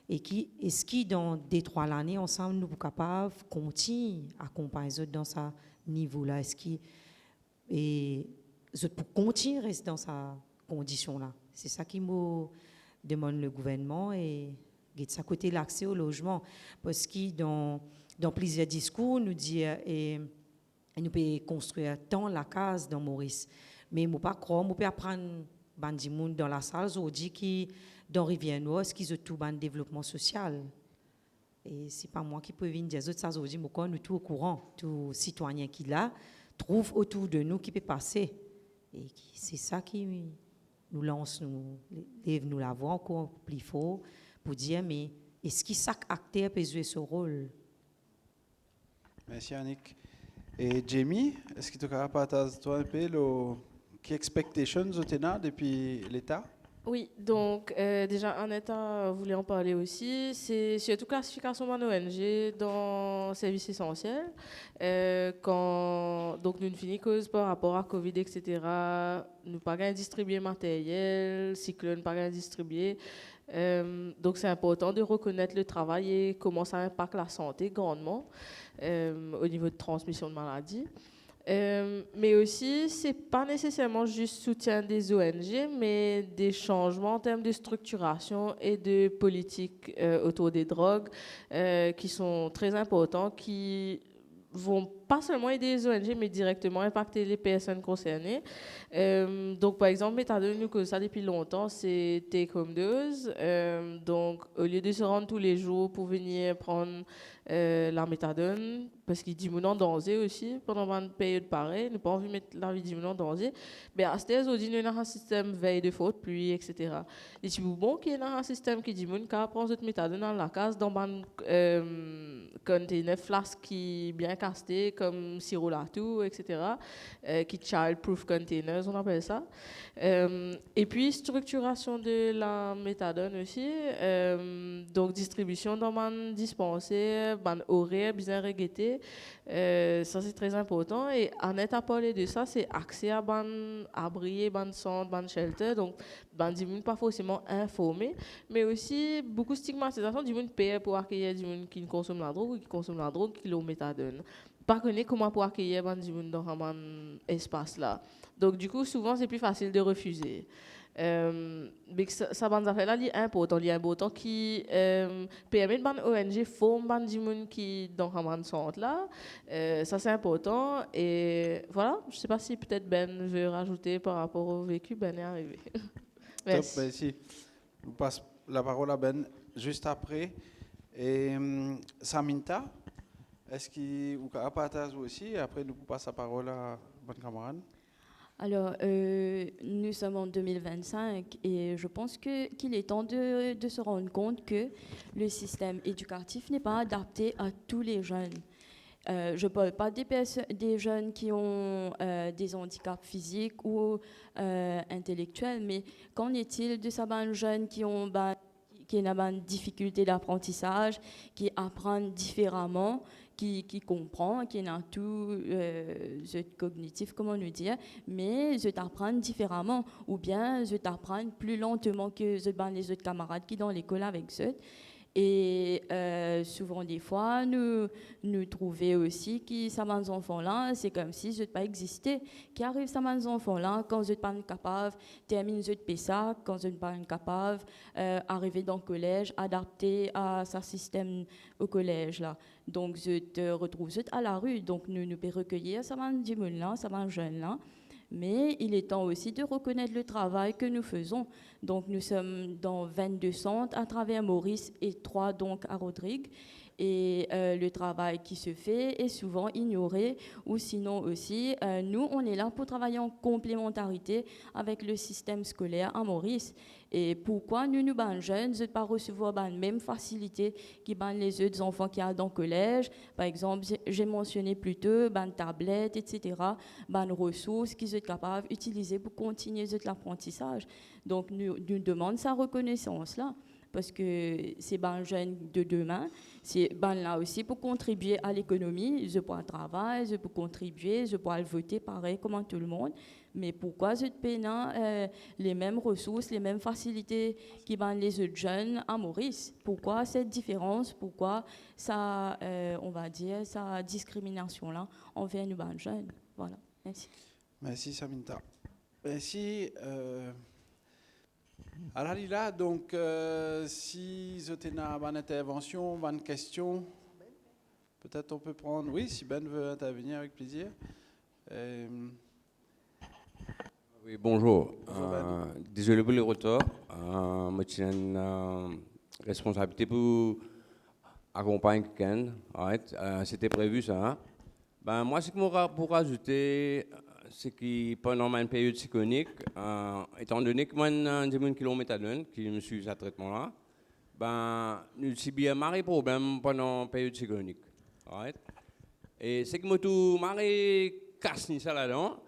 et qui est-ce qui dans 2-3 années ensemble nous sommes capables de continuer à accompagner dans ce niveau là est-ce qui et pour continuer à rester dans sa condition-là. C'est ça qui me demande le gouvernement et de ça côté l'accès au logement. Parce que dans plusieurs discours, nous dit et nous pouvons construire tant la case dans Maurice. Mais nous ne pouvons pas croire, nous pouvons apprendre dans la salle aujourd'hui qui dans Rivière-Nord, qui ont tout le développement social. Et ce n'est pas moi qui peux venir dire ça aujourd'hui, mais nous tous au courant, tous citoyens qui là trouvent autour de nous qui peut passer. Et c'est ça qui nous lance, nous la voix encore plus fort pour dire, mais est-ce que chaque acteur peut jouer ce rôle? Merci Annick. Et Jamie, est-ce que tu peux partager un peu les expectations depuis l'État? Oui, donc déjà un État voulait en parler aussi, c'est surtout classification d'un ONG dans services essentiels. Donc nous finissons cause par rapport à Covid, etc. Nous pas gain distribuer matériel, cyclone pas gain distribuer. Donc c'est important de reconnaître le travail et comment ça impacte la santé grandement au niveau de transmission de maladies. Mais aussi, ce n'est pas nécessairement juste soutien des ONG, mais des changements en termes de structuration et de politique autour des drogues qui sont très importants, qui vont pas seulement aider les ONG, mais directement impacter les personnes concernées. Donc, par exemple, Méthadone, nous connaissons ça depuis longtemps, c'est take-home dose. Donc, au lieu de se rendre tous les jours pour venir prendre la méthadone, parce qu'il dit en danger aussi pendant une période pareille, nous n'avons pas envie de mettre la vie du en danger. Mais à ce stade, on dit nous avons un système veille de faute, pluie, etc. Et c'est bon qu'il y ait un système qui dit qu'on prend cette méthadone dans la case, dans un container flasque qui est bien casté, comme sirop latou, etc. Qui child-proof containers, on appelle ça. Et puis, structuration de la méthadone aussi. Donc, distribution dans un dispensaire, un horaire bien réglementé. Ça, c'est très important. Et en état parlé de ça, c'est accès à ban abri, ban centre, ban shelter. Donc, ban du monde pas forcément informé, mais aussi beaucoup de stigmatisation du monde paye pour accueillir du monde qui consomme la drogue ou qui consomme la drogue, qui le méthadone. pas connaît comment pour accueillir bandi moun dans un espace là. Donc du coup souvent c'est plus facile de refuser. Mais ça bande affaire là est important qui permet ban ONG forme bandi moun qui dans un centre là. Ça c'est important et voilà, je sais pas si peut-être Ben veut rajouter par rapport au vécu Ben est arrivé. Merci. Top, merci. Je passe la parole à Ben juste après. Et Saminta, est-ce que vous avez partagé aussi? Après, nous passons la parole à votre camarade. Alors, nous sommes en 2025 et je pense qu'il est temps de se rendre compte que le système éducatif n'est pas adapté à tous les jeunes. Je ne parle pas des jeunes qui ont des handicaps physiques ou intellectuels, mais qu'en est-il de ces jeunes qui ont une difficulté d'apprentissage, qui apprennent différemment, qui comprennent, qui ont tout cognitif, comment nous dire, mais ils apprennent différemment, ou bien ils apprennent plus lentement que les autres camarades qui sont dans l'école avec eux. Et souvent, des fois, nous trouvons aussi que ces enfants-là, c'est comme si je n'ai pas existé. Qui arrive ces enfants-là quand je n'ai pas capable, termine je PSA, quand je n'ai pas capable, arriver dans le collège, adapté à ce système au collège. Là. Donc, je te retrouve à la rue. Donc, nous pouvons recueillir ces jeunes-là, ces jeunes-là. Mais il est temps aussi de reconnaître le travail que nous faisons. Donc, nous sommes dans 22 centres à travers Maurice et 3 donc à Rodrigue. Et le travail qui se fait est souvent ignoré. Ou sinon aussi, nous, on est là pour travailler en complémentarité avec le système scolaire à Maurice. Et pourquoi nous, jeunes, ne pas recevoir la même facilité que les autres enfants qui sont dans le collège. Par exemple, j'ai mentionné plus tôt, tablettes, etc., ressources qu'ils sont capables d'utiliser pour continuer l'apprentissage. Donc, nous demandons sa reconnaissance-là. Parce que c'est jeunes de demain, c'est là aussi pour contribuer à l'économie. Je peux travailler, je peux contribuer, je peux voter pareil comme tout le monde. Mais pourquoi je paye les mêmes ressources, les mêmes facilités qui les autres jeunes à Maurice? Pourquoi cette différence? Pourquoi ça, on va dire, sa discrimination-là envers nous jeunes? Voilà, merci. Merci Saminta. Merci. Alors là, donc, si vous avez une intervention, une question, peut-être on peut prendre. Oui, si Ben veut intervenir, avec plaisir. Oui, bonjour. Bonjour, Ben. Désolé pour le retard. Moi, j'ai une responsabilité pour accompagner quelqu'un. C'était prévu ça. Hein? Ben, moi, ce que je pour rajouter, c'est que pendant une période cyclonique, étant donné que moi, j'ai 10 km qui me suit ce traitement-là, ben, nous subissons un marre problème pendant une période cyclonique. Right? Et c'est que moi, tout marre casse ça là-dedans.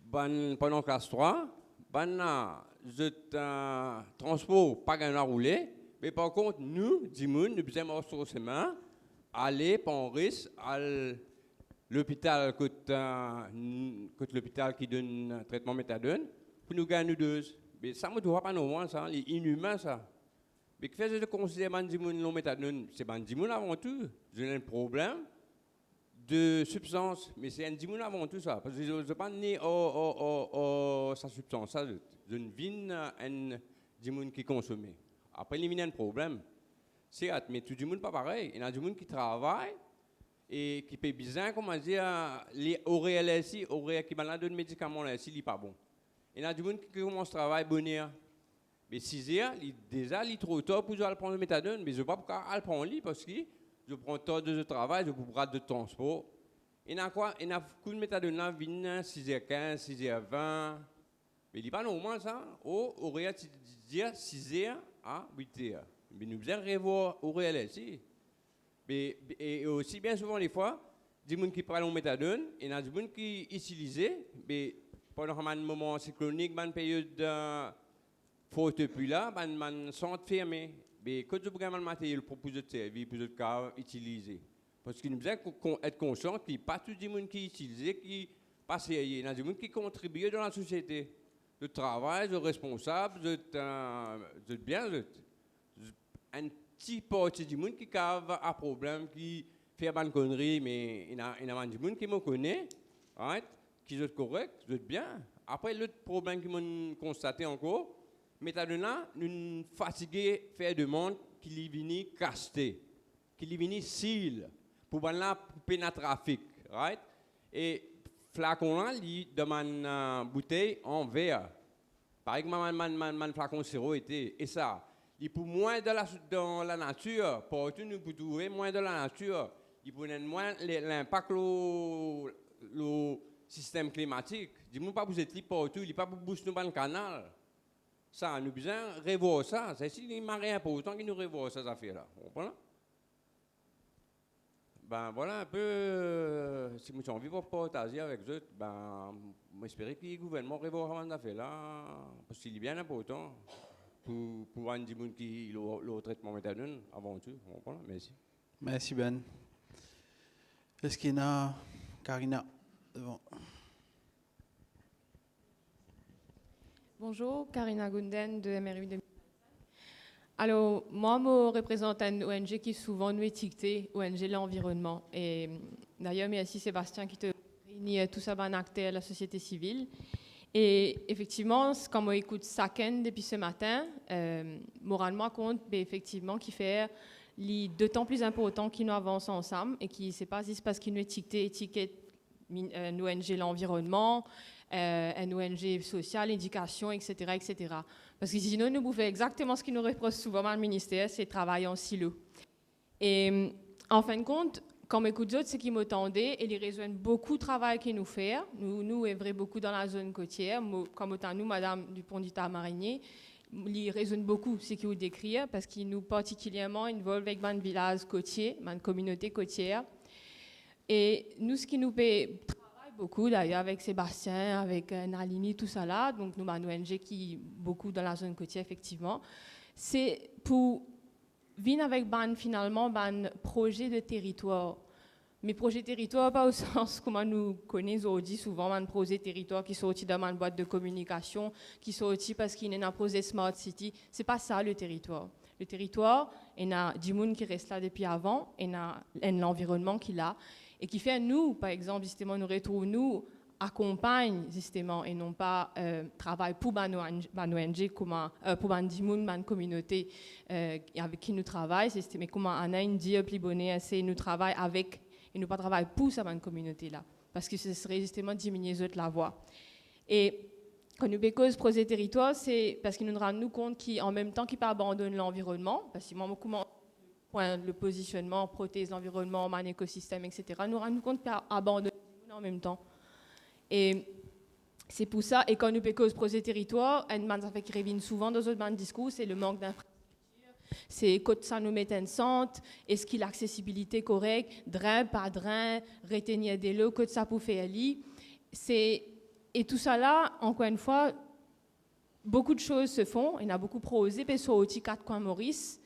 Ben, pendant classe 3, ben, je transport pas gagné à rouler, mais par contre, nous, 10 nous besoin de ressources mains, aller, pour risque, à l'hôpital, l'hôpital qui donne un traitement méthadone, pour nous gagner 2. Mais ça ne me doit pas normal, ça, c'est inhumain, ça. Mais que fait-je de considérer que les gens méthadone? C'est les gens avant tout. J'ai un problème de substance, mais c'est un dimanche avant tout ça. Parce que je ne suis pas né sa substance. Ça, je ne vis un dimanche qui consomme. Après, il y a un problème. C'est mais tout le monde pas pareil. Il y a des gens qui travaillent et qui paient bien, comment dire, les horaires ici, horaires qui malades de médicaments là, ici, il n'est pas bon. Il y a des gens qui commencent à travailler bonheur. Mais 6 heures, déjà, il est trop tard pour prendre le méthadone. Mais je ne sais pas pourquoi il prend lit parce que je prends temps de travail, je prends bras de transport. Il y a quoi? Il y a beaucoup de méthadone là, 6h15, 6h20. Mais il n'est pas normal ça. Au réel, tu dis 6h à 8h. Mais nous devons revoir au réel ici. Et aussi, bien souvent, des fois, des gens qui prennent le méthadone, il y a des gens qui utilisent, mais pendant un moment cyclonique, une période forte plus là, un centre fermé. Mais quand je prends le matériel pour poser de service, pour utiliser. Parce qu'il nous devons être conscient qu'il n'y a pas tous les gens qui utilisent, qui passent. Il y a des gens qui contribuent dans la société. Le travail, le responsable, bien, un petit parti du monde qui a un problème, qui faire une connerie, mais il y a des gens qui me connaissent, right? Qui sont corrects, qui sont bien. Après, l'autre problème qui m'ont constaté encore, maintenant, nous fatigués faire de monde qui viennent caster, qui viennent seal, pour pénétrer le trafic, right? Et flacon là, il demande une bouteille en verre. Par exemple, mon flacon sirop était, et ça, il pour moins dans la nature, pour nous pour trouver moins de la nature, il pour moins l'impact le système climatique. Dis-moi pas vous êtes partout, il pas pour booster dans le canal. Ça, nous besoin revoir ça. C'est si marée important qu'il nous revoit ces affaires-là. Vous comprenez? Ben voilà un peu, si nous avons envie de partager avec eux, ben, j'espère que le gouvernement revoit ces affaires-là, parce qu'il est bien important pour un des gens qui le traitement méthadone avant tout. Vous comprenez? Merci. Merci Ben. Est-ce qu'il y a Karina devant? Bonjour, Karina Gunden de MRU 2025. Alors, moi, je représente une ONG qui est souvent nous étiquetée ONG l'environnement. Et d'ailleurs, merci Sébastien qui te réunit tout ça, un acteur de la société civile. Et effectivement, quand on écoute Saken depuis ce matin, moralement compte, effectivement, qui fait d'autant plus important qu'ils nous avancent ensemble et qui c'est pas juste parce qu'ils nous étiquette une ONG l'environnement, une ONG sociale, éducation, etc., etc. Parce que sinon, nous pouvons exactement ce qui nous reproche souvent dans le ministère, c'est travailler en silo. Et en fin de compte, quand on écoute d'autres, c'est qu'ils m'entendaient et ils rejoignent beaucoup de travail qu'ils nous font. Nous œuvrons beaucoup dans la zone côtière. Comme autant nous, Madame Dupont-Dita-Marigny, ils résonnent beaucoup ce qu'ils nous décrivent parce qu'ils nous particulièrement involvent avec une village côtier, une communauté côtière. Et nous, ce qui nous fait beaucoup d'ailleurs avec Sébastien, avec Nalini, tout ça là, donc nous avons une ONG qui beaucoup dans la zone côtière effectivement, c'est pour venir avec finalement un projet de territoire. Mais projet de territoire, pas au sens comme nous connaissons aujourd'hui souvent, un projet de territoire qui sorti dans une boîte de communication, qui sorti parce qu'il y a un projet Smart City. C'est pas ça le territoire. Le territoire, il y a du monde qui reste là depuis avant, il y a l'environnement qui est là. Et qui fait, nous, par exemple, justement, nous retrouvons, nous, accompagne, justement, et non pas travaille pour une ONG, pour une communauté avec qui nous travaillons, mais comment on a une dire plus bonne, c'est nous travaillons avec, et nous pas travaillons pour cette communauté-là, parce que ce serait justement diminuer la voix. Et quand nous cause projet territoire, c'est parce que nous nous rendons compte qu'en même temps qu'ils ne pas abandonner l'environnement, parce que moi, le positionnement, prothèse, l'environnement, un écosystème, etc. Nous rendons compte qu'abandonner en même temps. Et c'est pour ça, et quand nous cause projet territoire, une chose qui revient souvent dans d'autres discours, c'est le manque d'infrastructures. C'est quand ça nous met en centre, est-ce qu'il y a l'accessibilité correcte, drain, pas drain, retenir des lots, quand ça peut faire aller. Et tout ça là, encore une fois, beaucoup de choses se font, il y a beaucoup prosé, mais sur aussi 4 coins Maurice.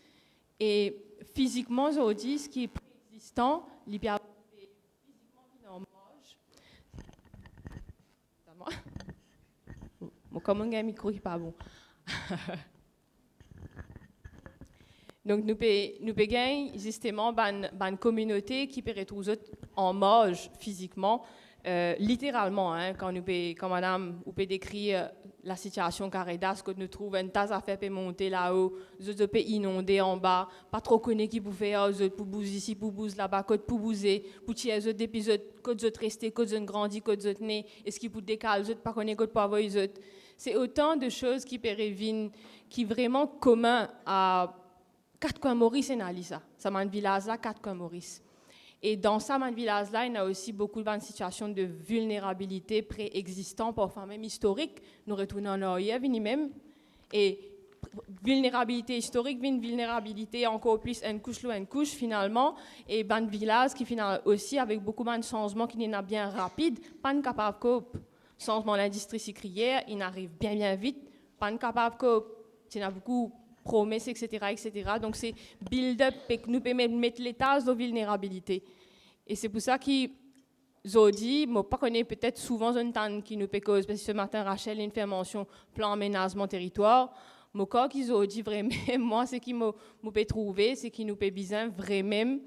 Et physiquement, aujourd'hui, ce qui est préexistant, physiquement bon, comme un micro qui n'est pas bon. Donc, nous pouvons gagner justement une communauté qui peut retrouver en marge physiquement, littéralement, hein, quand madame, vous pouvez décrire la situation Caridas, quand nous trouvons une tasse à faire pour monter là-haut, nous autres pays inondés en bas, pas trop connaître qui pour faire, nous autres pour bouger ici, pour bouger là-bas, pour bouger, pour tirer les autres épisodes, quand nous autres rester, quand nous autres grandir, quand nous autres nés, est-ce qu'ils pour décaler, nous autres pas connaître, quand pas avoir les autres. C'est autant de choses qui peuvent qui vraiment commun à 4 coins Maurice et Alisa. Ça m'a un village là, 4 coins Maurice. Et dans ça, village-là, il y a aussi beaucoup de situations de vulnérabilité préexistantes, parfois même historiques. Nous retournons en arrière, même. Et vulnérabilité historique, vulnérabilité encore plus, une couche finalement. Et un village qui finalement aussi, avec beaucoup de changements qui n'est bien rapide, pas capable de cope. Changement de l'industrie sucrière, il arrive bien vite, pas capable de cope. Il y a beaucoup promesses, etc. Donc, c'est build-up et que nous pouvons mettre l'étage de vulnérabilité. Et c'est pour ça qu'aujourd'hui, je ne connais pas peut-être souvent un temps qui nous peut cause, parce que ce matin, Rachel a une mention plan aménagement territoire. Mais quand ils ont dit vraiment, moi, ce qui me peut trouver, c'est qu'ils nous peut besoin vraiment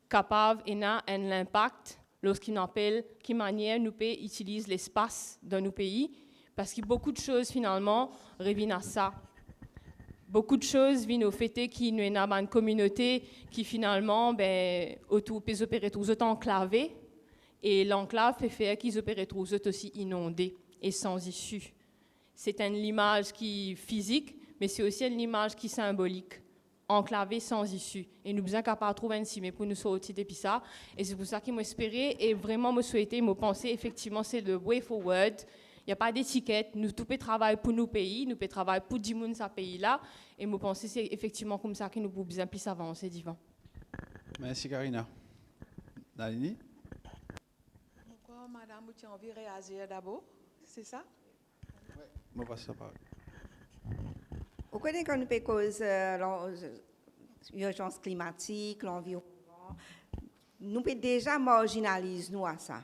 capable et a un impact lorsqu'on appelle qui manière nous utilisons l'espace dans nos pays, parce que beaucoup de choses finalement reviennent à ça. Beaucoup de choses viennent au fait qu'il y a une communauté qui finalement autour peut opérer tous enclavés, et l'enclave fait faire qu'ils opèrent tous aussi inondés et sans issue. C'est une image qui est physique, mais c'est aussi une image qui est symbolique, enclavée sans issue. Et nous sommes capables de trouver un cime pour nous sortir depuis ça. Et c'est pour ça que m'espérais et vraiment me souhaiter, me penser effectivement c'est le way forward. Il n'y a pas d'étiquette. Nous tout peut travailler pour nos pays, nous peut travailler pour du monde ce pays-là. Et me penser c'est effectivement comme ça que nous pouvons bien plus avancer divan. Merci Karina. Nalini? Pourquoi madame tu as envie de réagir d'abord? C'est ça? Moi, passe la parole. Vous connaissez quand nous peut cause l'urgence climatique, l'environnement, nous peut déjà marginaliser nous à ça.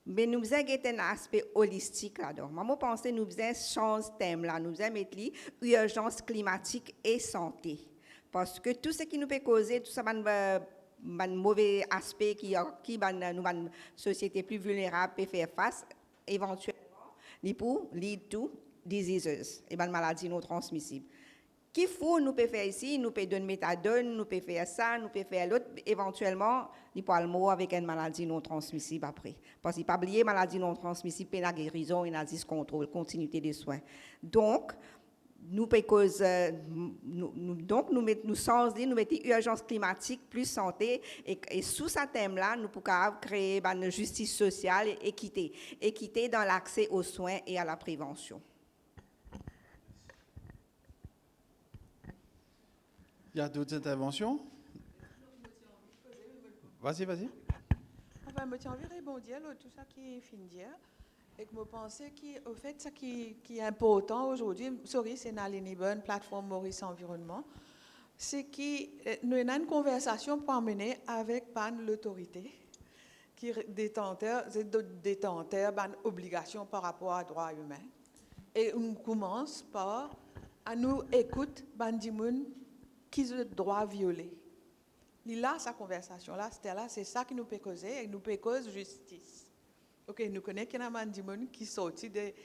Mais nous avons un aspect holistique là-dedans. Moi, je pense que nous avons changer de thème là. Nous avons mettre l'urgence climatique et santé. Parce que tout ce qui nous peut causer, tout ça, un mauvais aspect qui nous une société plus vulnérable peut faire face, éventuellement, pour lead to diseases, et maladies non transmissibles. Qu'il faut nous peut faire ici, nous peut donner méthadone, nous peut faire ça, nous peut faire l'autre, éventuellement, il peut le mot avec une maladie non transmissible après. Parce qu'il ne faut pas oublier maladie non transmissible, et la guérison, et la contrôle, continuité des soins. Donc, nous cause nous sens nous mettons urgence climatique plus santé et sous ce thème là nous pouvons créer une justice sociale et équité dans l'accès aux soins et à la prévention. Il y a d'autres interventions? Vas-y. Enfin, je envie de répondre à tout ça qui est fini dire. Et que je pense qu'au fait, ce qui est important aujourd'hui, c'est Nalini Bonne, plateforme Maurice Environnement, c'est que nous avons une conversation pour mener avec l'autorité qui est détenteur d'une obligation par rapport aux droits humains. Et on commence par à nous écouter des gens qui ont le droit violé. Là, sa conversation-là, c'est ça qui nous peut causer, et nous peut causer justice. Ok, nous connaissons qu'il y a des gens qui sortent des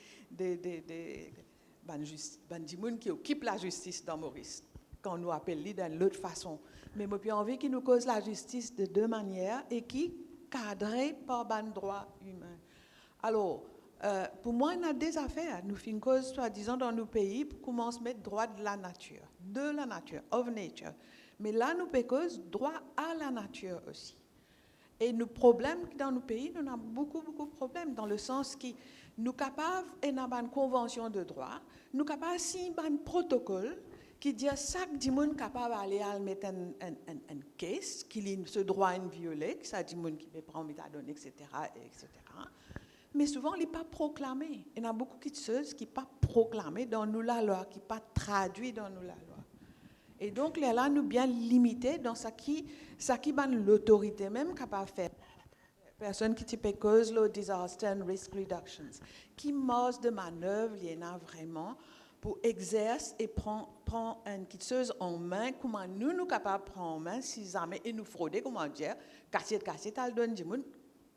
gens qui occupent la justice dans Maurice, quand nous appelons d'une autre façon. Mais moi, j'ai envie qu'ils nous causent la justice de deux manières et qui cadrent par les droits humains. Alors, pour moi, il y a des affaires. Nous faisons une cause, soi-disant, dans nos pays pour commencer à mettre droit de la nature, of nature. Mais là, nous pouvons cause droit à la nature aussi. Et nos problèmes dans nos pays, nous avons beaucoup de problèmes, dans le sens que nous sommes capables, et nous avons une convention de droit, nous sommes capables de signer un protocole qui dit que chaque monde est capable d'aller mettre un case, qu'il y a ce droit violé, que ça dit qui peut prendre méthadone, etc. Mais souvent, il n'est pas proclamé. Il y a beaucoup de choses qui ne sont pas proclamées dans nous la loi, qui ne sont pas traduites dans nous la loi. Et donc, là, nous bien limités dans ce qui l'autorité même capable de faire. Personne qui type cause le disaster and risk reductions. Qui marge de manœuvre, il y en a vraiment pour exercer et prendre une petite chose en main, comment nous sommes capables de prendre en main si jamais et nous frauder, comment dire, casser, elle donne du monde,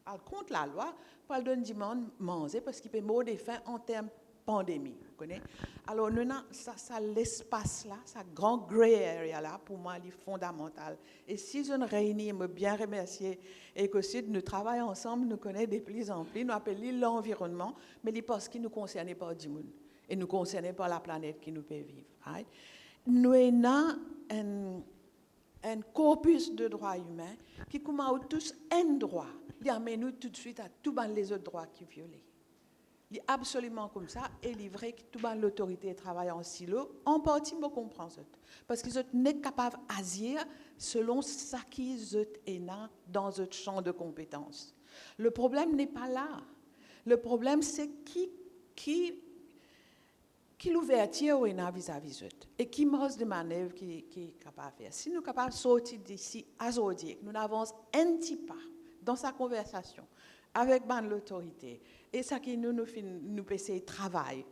elle contre la loi, pour elle donne du monde manger parce qu'il peut mourir des fins en termes pandémie, vous connaissez? Alors, nous avons ça l'espace-là, ça grand gray area-là, pour moi, il est fondamental. Et si je ne réunis, je me bien remercier, et que si nous travaillons ensemble, nous connaissons de plus en plus, nous appelons l'environnement, mais c'est parce qu'il nous concerne pas du monde, et nous concerne pas la planète qui nous peut vivre. Right? Nous avons un corpus de droits humains qui commence tous un droit, il amène nous tout de suite à tous les autres droits qui violent. Il est absolument comme ça, et il est vrai que toute l'autorité travaille en silo, en partie, je comprends ça. Parce qu'ils sont pas capables d'agir selon ce qu'ils sont dans un champ de compétences. Le problème n'est pas là. Le problème, c'est qui l'ouverture est vis-à-vis d'eux, et qui marge de manœuvre qui est capable de faire. Si nous sommes capables de sortir d'ici aujourd'hui, nous avançons un petit pas dans sa conversation avec l'autorité, et ça qui nous essayer de travailler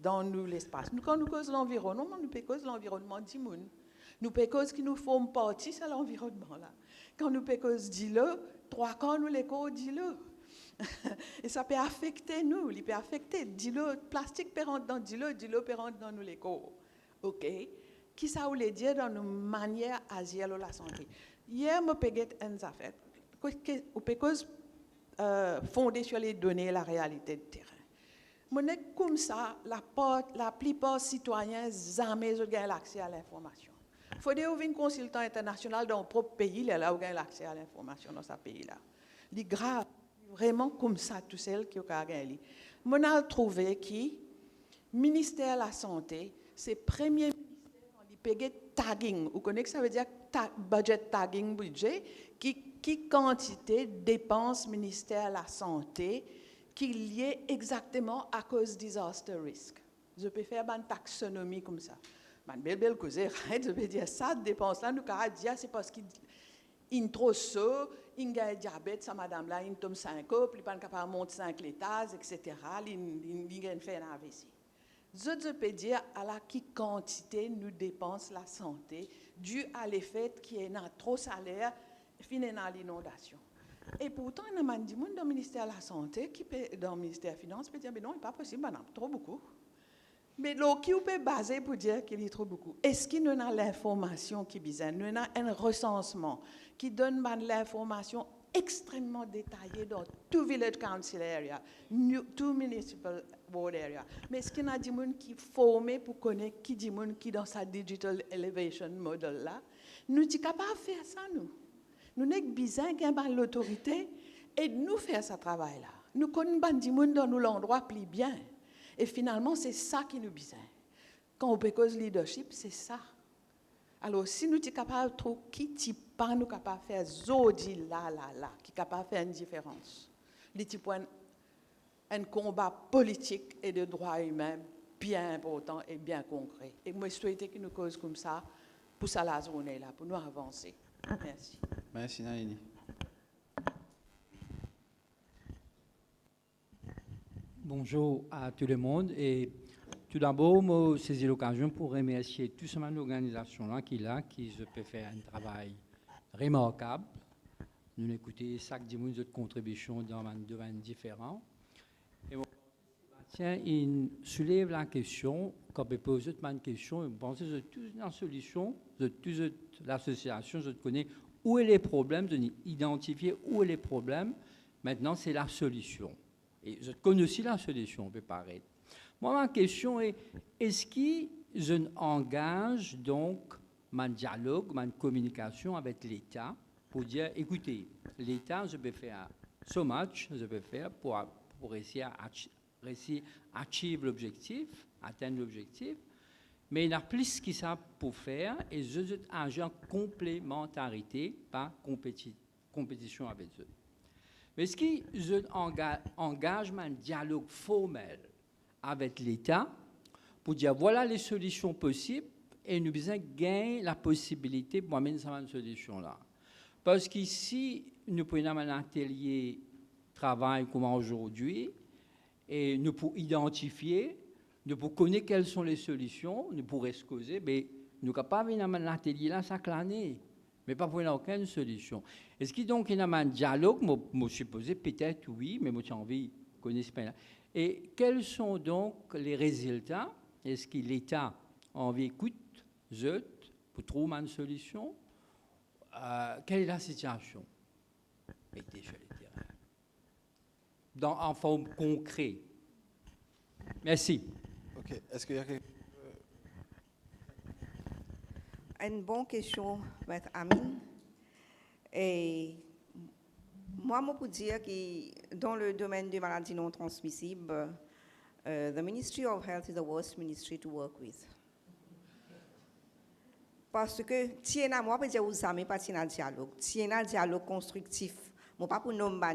dans l'espace. Quand nous causons l'environnement, nous causons l'environnement du monde. Nous causons qui nous forment partie de l'environnement là. Quand nous pécons dis-le, 3 ans nous l'écho dis-le. Et ça peut affecter nous, il peut affecter. Dis-le, plastique peut rentrer dans dis-le peut rentrer dans nous l'écho. OK? Qui ça voulait dire dans nos manières à gérer la santé? Hier, je pégué une affaire. Ou pécause fondée sur les données, la réalité du terrain. Mais comme ça, la plupart des citoyens jamais ont l'accès à l'information. Il faut dire un consultant international dans le propre pays, là où ils ont l'accès à l'information dans ce pays-là. C'est grave, vraiment comme ça, tout seul qui ont gagné. On a trouvé que le ministère de la Santé, c'est le premier ministère qui paye tagging. Vous connaissez ce que ça veut dire budget tagging, budget, qui quantité de dépenses ministère de la Santé qui est liée exactement à cause du disaster risk. Je peux faire une taxonomie comme ça. Je belle cause, je peux dire ça, dépense là, nous avons dit c'est parce qu'il est trop saut, il a diabète, ça madame là, il tombe 5 ans, puis il n'est pas capable de monter 5 étages, etc. Il a fait un AVC. Je peux dire à la qui quantité nous dépense la santé dû à l'effet qu'il y a trop de salaire, fini dans l'inondation. Et pourtant, il y a des gens dans le ministère de la Santé, dans le ministère des Finances, qui peut dire, mais non, il n'est pas possible, il y en a trop beaucoup. Mais qui peut baser pour dire qu'il y a trop beaucoup? Est-ce qu'il y a l'information qui est bizarre? Nous avons un recensement qui donne l'information extrêmement détaillée dans tout village council area, tout municipal board area. Mais est-ce qu'il y a des gens qui sont formés pour connaître qui des gens qui dans sa digital elevation model là? Nous sommes capables de faire ça, nous. Nous sommes besoin de l'autorité et de nous faire ce travail-là. Nous connaissons des gens dans l'endroit plus bien. Et finalement, c'est ça qui nous besoin. Quand on peut cause leadership, c'est ça. Alors, si nous sommes capables de trouver qui n'est pas nous capables de faire zodi là, qui est capable de faire une différence. Les types un combat politique et de droits humains bien important et bien concret. Et moi, je souhaite que nous cause comme ça pour ça la journée là, pour nous avancer. Merci. Merci, Naïni. Bonjour à tout le monde. Et tout d'abord, je saisis l'occasion pour remercier toute cette organisation-là qui peut faire un travail remarquable. Nous écoutons chaque dimanche de contribution dans un domaine différent. Et bon, Sébastien, il soulève la question, quand il pose une question, il pense que c'est une solution, l'association, je connais où est les problèmes, de identifier où est les problèmes. Maintenant, c'est la solution. Et je connais aussi la solution, on peut paraître. Moi, ma question est, est-ce que je engage donc mon dialogue, ma communication avec l'État pour dire, écoutez, l'État, je peux faire so much, je peux faire pour réussir à atteindre l'objectif, mais il y a plus que ça pour faire et je dois agir en complémentarité, pas compétition avec eux. Mais est-ce que je engage un dialogue formel avec l'État pour dire voilà les solutions possibles et nous besoin gagner la possibilité pour amener cette solution-là. Parce qu'ici, nous prenons un atelier travail comme aujourd'hui et nous pouvons identifier, nous pouvons connaître quelles sont les solutions, nous pouvons excuser, mais nous ne pouvons pas venir dans l'atelier là chaque année, mais pas pour aucune solution. Est-ce qu'il donc y a un dialogue? Moi, je suppose peut-être oui, mais moi j'ai envie de connaître pas là. Et quels sont donc les résultats? Est-ce que l'État a envie d'écouter pour trouver une solution? Quelle est la situation? Sur le terrain. En forme concrète. Merci. OK. Est-ce qu'il y a quelque... Une bonne question, Maître Amin. Et moi, je peux dire que dans le domaine des maladies non transmissibles, the Ministry of Health is the worst ministry to work with. Parce que, moi, je peux dire, vous n'avez pas de dialogue. Un dialogue constructif. Je ne sais pas pour nommer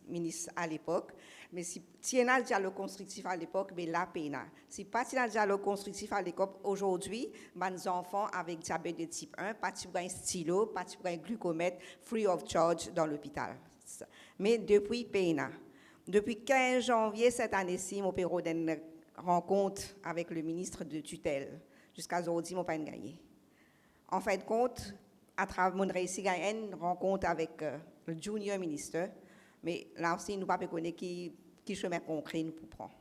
ministre à l'époque, mais si tu as un dialogue constructif à l'époque, mais la peine. Si pas un dialogue constructif à l'époque, aujourd'hui, mes enfants avec diabète de type 1, pas un stylo, pas un glucomètre, free of charge dans l'hôpital. Mais depuis peine. Depuis 15 janvier cette année-ci, mon père a une rencontre avec le ministre de tutelle. Jusqu'à aujourd'hui, je n'ai pas gagné. En fin de compte, à travers mon réussi gagner une rencontre avec le junior ministre, mais là aussi nous pas connaître qui chemin concret nous pour prendre.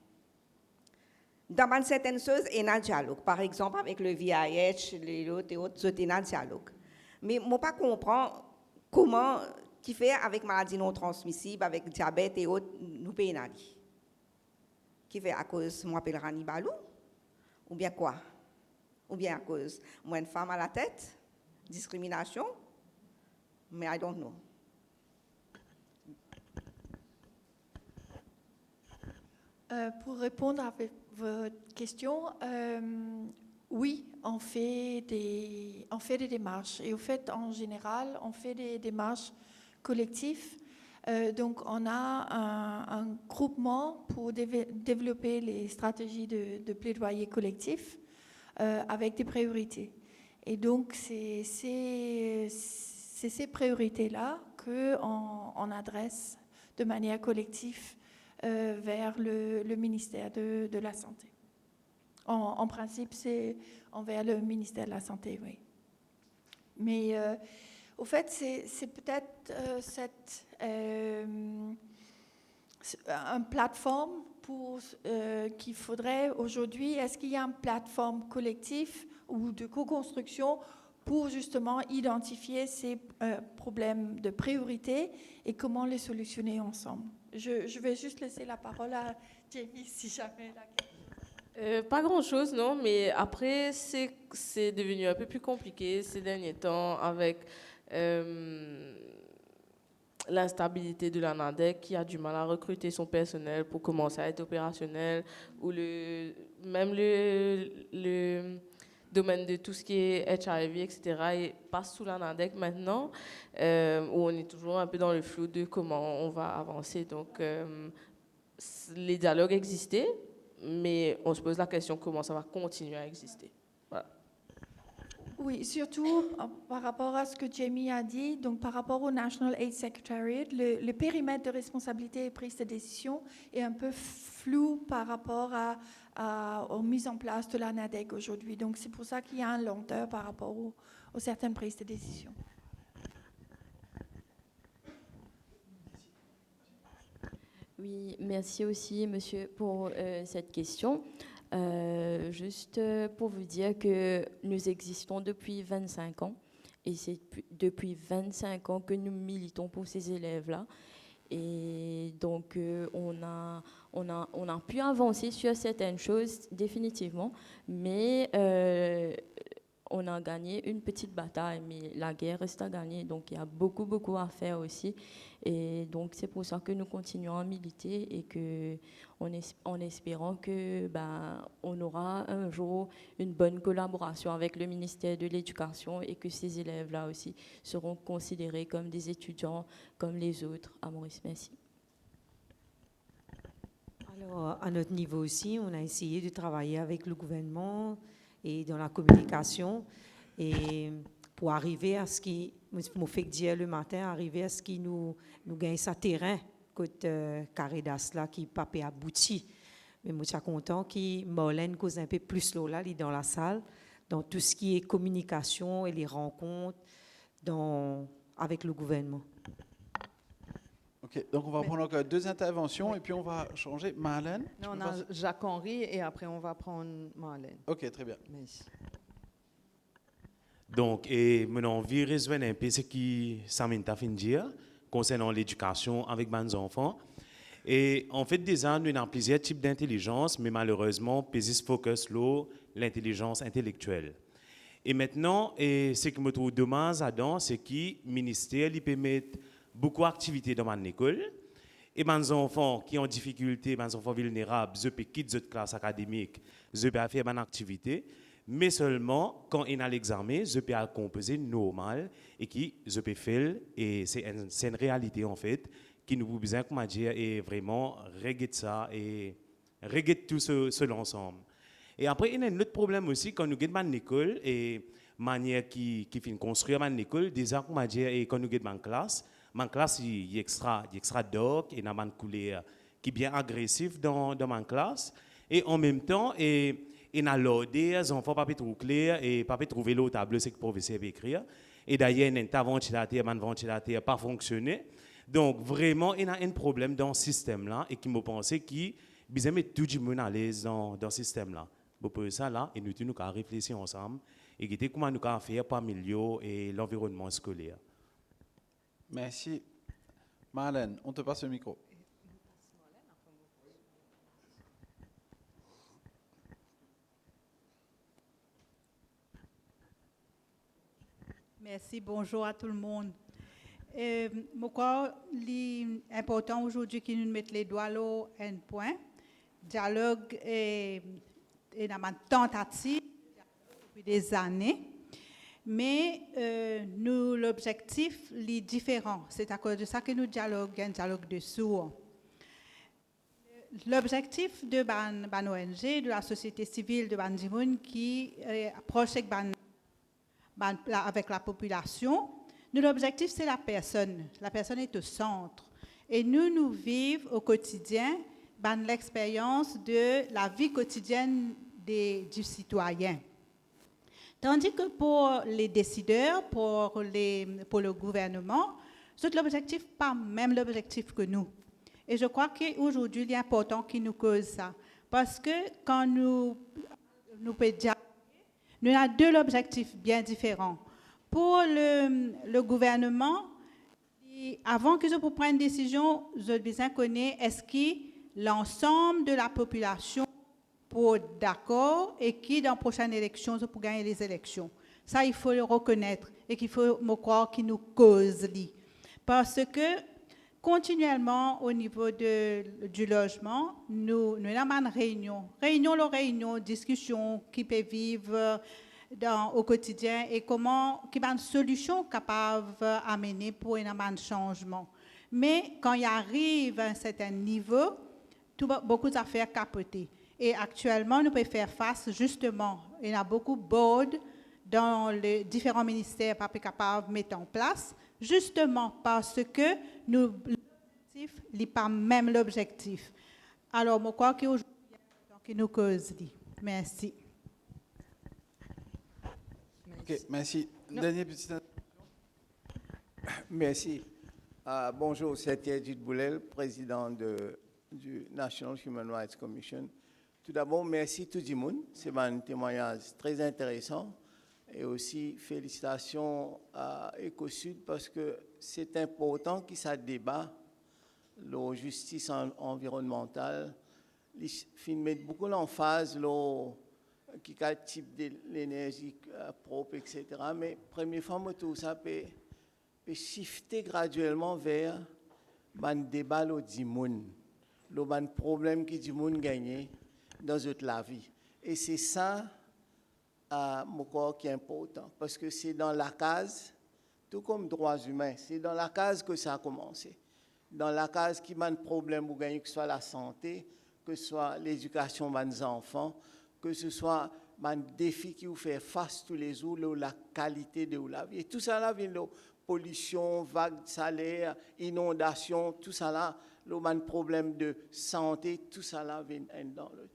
Dans certaines choses, il y a un dialogue. Par exemple, avec le VIH, les autres et autres, il y a un dialogue. Mais je ne comprends pas comment, qui fait avec maladie non transmissible, avec diabète et autres, nous payons. Qui fait à cause, moi, je Rani Balou? Ou bien quoi? Ou bien à cause, moi, une femme à la tête? Discrimination? Mais I don't know. Pour répondre à votre question, oui, on fait des démarches. Et au fait, en général, on fait des démarches collectives. Donc, on a un groupement pour développer les stratégies de plaidoyer collectif avec des priorités. Et donc, c'est ces priorités-là qu'on adresse de manière collective vers le ministère de la Santé. En principe, c'est envers le ministère de la Santé, oui. Mais au fait, c'est peut-être une plateforme qu'il faudrait aujourd'hui. Est-ce qu'il y a une plateforme collective ou de co-construction pour justement identifier ces problèmes de priorité et comment les solutionner ensemble? Je vais juste laisser la parole à Jamie si jamais la question. Pas grand-chose, non, mais après, c'est devenu un peu plus compliqué ces derniers temps avec l'instabilité de l'ANADEC qui a du mal à recruter son personnel pour commencer à être opérationnel, ou même le domaine de tout ce qui est HIV, etc., et passe sous l'ANADEC maintenant, où on est toujours un peu dans le flou de comment on va avancer. Donc, les dialogues existaient, mais on se pose la question comment ça va continuer à exister. Voilà. Oui, surtout par rapport à ce que Jamie a dit, donc par rapport au National AIDS Secretariat, le périmètre de responsabilité et prise de décision est un peu flou par rapport aux mises en place de l'ANADEC aujourd'hui. Donc c'est pour ça qu'il y a une lenteur par rapport aux certaines prises de décision. Oui, merci aussi, monsieur, pour cette question. Juste pour vous dire que nous existons depuis 25 ans et c'est depuis 25 ans que nous militons pour ces élèves-là. Et donc, on a pu avancer sur certaines choses définitivement, mais on a gagné une petite bataille, mais la guerre reste à gagner. Donc, il y a beaucoup à faire aussi. Et donc, c'est pour ça que nous continuons à militer et que, en espérant que on aura un jour une bonne collaboration avec le ministère de l'Éducation et que ces élèves-là aussi seront considérés comme des étudiants comme les autres à Maurice. Merci. Alors, à notre niveau aussi, on a essayé de travailler avec le gouvernement et dans la communication et pour arriver à ce qui me fait dire le matin, arriver à ce qui nous gagne sa terrain côté Caridas là qui pas abouti. Mais moi je suis content que Marlène cause un peu plus là dans la salle dans tout ce qui est communication et les rencontres avec le gouvernement. OK, donc on va prendre encore 2 interventions et puis on va changer. Marlène? Non, on a Jacques-Henri et après on va prendre Marlène. OK, très bien. Merci. Donc, et mon envie de rejoindre un peu ce qui Samantha vient de dire concernant l'éducation avec mes enfants. Et en fait, déjà, nous avons plusieurs types d'intelligence, mais malheureusement, plus focus sur l'intelligence intellectuelle. Et maintenant, ce que je trouve dommage là-dedans, c'est que le ministère permet beaucoup d'activités dans mon école. Et mes enfants qui ont des difficultés, mes enfants vulnérables, je peux quitter cette classe académique, je peux faire mon activité. Mais seulement quand il y a l'examen, je peux composer normal et qui je peux faire. Et c'est une réalité en fait qui nous besoin, comment dire, et vraiment regarder ça et regarder tout ce ensemble. Et après, il y a un autre problème aussi quand nous avons une école et manière qui fait construire une école, déjà, comment dire, et quand nous avons une classe, il est extra dark et il y a une couleur qui est bien agressive dans ma classe. Et en même temps, et a l'ordre, les enfants ne peuvent pas trop clair et pas trouver le tableau, c'est que le professeur veut écrire. Et d'ailleurs, un ventilateur n'a pas fonctionné. Donc, vraiment, il y a un problème dans ce système-là et qui me pensait qu'il y a tout le monde à l'aise dans ce système-là. Pour ça, là, et nous devons réfléchir ensemble et comment nous pouvons faire pour améliorer l'environnement scolaire. Merci. Marlène, on te passe le micro. Merci, bonjour à tout le monde. Je crois que l'important aujourd'hui que nous mettons les doigts là un point. Dialogue est une tentative depuis des années, mais l'objectif est différent. C'est à cause de ça que nous dialoguons, un dialogue de sourds. L'objectif de ban ONG, de la société civile de Bandimoun qui approche avec la population, l'objectif c'est la personne. La personne est au centre. Et nous vivons au quotidien l'expérience de la vie quotidienne du citoyen. Tandis que pour les décideurs, pour le gouvernement, c'est l'objectif, pas même l'objectif que nous. Et je crois qu'aujourd'hui, il est important qu'il nous cause ça. Parce que quand nous pouvons dire, nous avons deux objectifs bien différents. Pour le gouvernement, avant que je prenne une décision, je dois bien connaître est-ce que l'ensemble de la population pour d'accord et qui dans la prochaine élection, je peux gagner les élections. Ça, il faut le reconnaître et qu'il faut me croire qu'il nous cause. Parce que continuellement, au niveau du logement, nous avons une réunion, discussion qui peut vivre au quotidien et quelle une solution capable d'amener pour un changement. Mais quand il arrive à un certain niveau, beaucoup d'affaires capotées. Et actuellement, nous pouvons faire face justement. Il y a beaucoup de boards dans les différents ministères pas capables de mettre en place, justement parce que l'objectif n'est pas même l'objectif. Alors, je crois qu'aujourd'hui, il y a nous cause. Merci. Ok, merci. Dernière petite Merci. Bonjour, c'est Edith Boulel, président du National Human Rights Commission. Tout d'abord, merci tout le monde. C'est un témoignage très intéressant. Et aussi, félicitations à EcoSud parce que c'est important qu'il ça débat la justice environnementale. Il met beaucoup l'emphase qui quel type de l'énergie propre, etc. Mais première fois, tout ça peut shifter graduellement vers un débat du monde, le problème que du monde gagne dans la vie. Et c'est ça qui est important, parce que c'est dans la case, tout comme droits humains, c'est dans la case que ça a commencé. Dans la case qui a un problème, que ce soit la santé, que ce soit l'éducation des enfants, que ce soit un défi qui vous fait face tous les jours, la qualité de la vie. Et tout ça là vient de pollution, vague de salaire, inondation, tout ça là, un problème de santé, tout ça là vient dans le...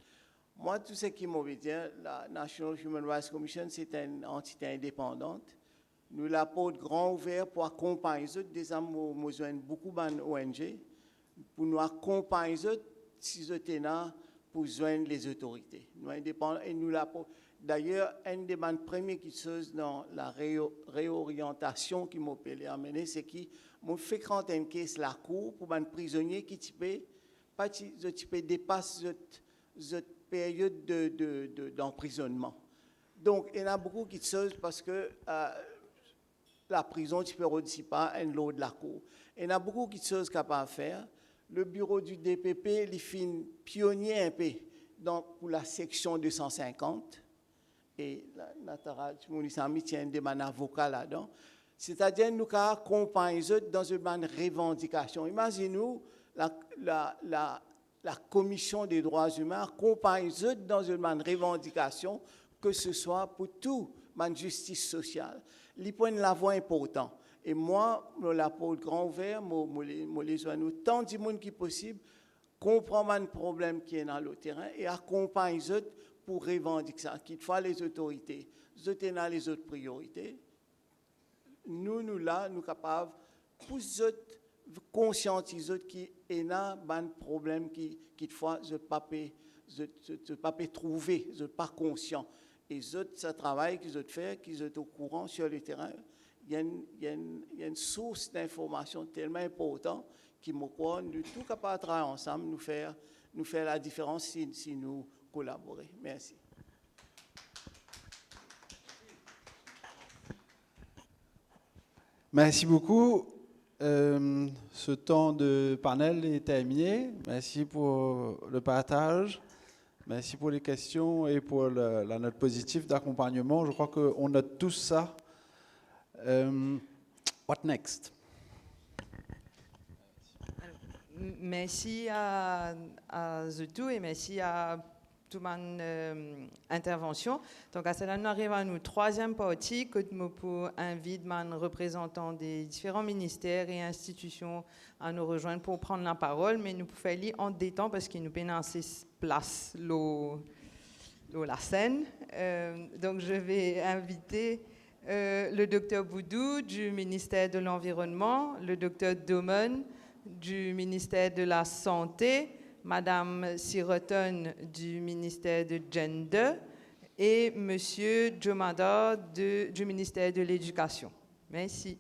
Moi, tout ce qui m'a dit, la National Human Rights Commission, c'est une entité indépendante. Nous la porte grand ouvert pour accompagner les autres. Déjà, nous besoin beaucoup d'ONG pour nous accompagner les autres si nous sommes pour joindre les autorités. Nous indépendants et nous la porte. D'ailleurs, une des premières choses dans la réorientation qui m'a amené, c'est que je fais quand une caisse la cour pour un prisonnier qui dépasse cette période d'emprisonnement. Donc, il y a beaucoup de choses parce que la prison, tu peux redire pas un lot de la cour. Il y a beaucoup de choses qu'on peut faire. Le bureau du DPP, il fait pionnier un peu pour la section 250. Et Natara, mon ami tient des avocats là-dedans. C'est-à-dire, nous accompagnons dans une revendication. Imaginez-nous la Commission des droits humains accompagne dans une revendication, que ce soit pour tout, la justice sociale. Les points de la voix important. Et moi, je la porte grand ouvert, je les joins tant de monde qui possible, comprendre le problème qui est dans le terrain et accompagne pour revendiquer ça. Qu'il faut les autorités, les autres priorités. nous là, nous capables, pour conscientiser qui est là, un problème qui fois je pas trouver, je pas conscient. Et ce travail qu'ils ont fait, qu'ils sont au courant sur le terrain, il y a une source d'information tellement importante qui me croit, nous tous capables de travailler ensemble, nous faire la différence si nous collaborons. Merci. Merci beaucoup. Ce temps de panel est terminé. Merci pour le partage. Merci pour les questions et pour la note positive d'accompagnement. Je crois qu'on note tous ça. What next? Merci à tout et merci à toute mon intervention. Donc, à cela, nous arrivons à notre troisième partie, que nous invite mon représentant des différents ministères et institutions à nous rejoindre pour prendre la parole, mais nous pouvons aller en détend parce qu'il nous peine assez place la scène. Donc, je vais inviter le docteur Boudou du ministère de l'Environnement, le docteur Domen du ministère de la Santé, Madame Siroton du ministère de Gender et Monsieur Jomada du ministère de l'Éducation. Merci.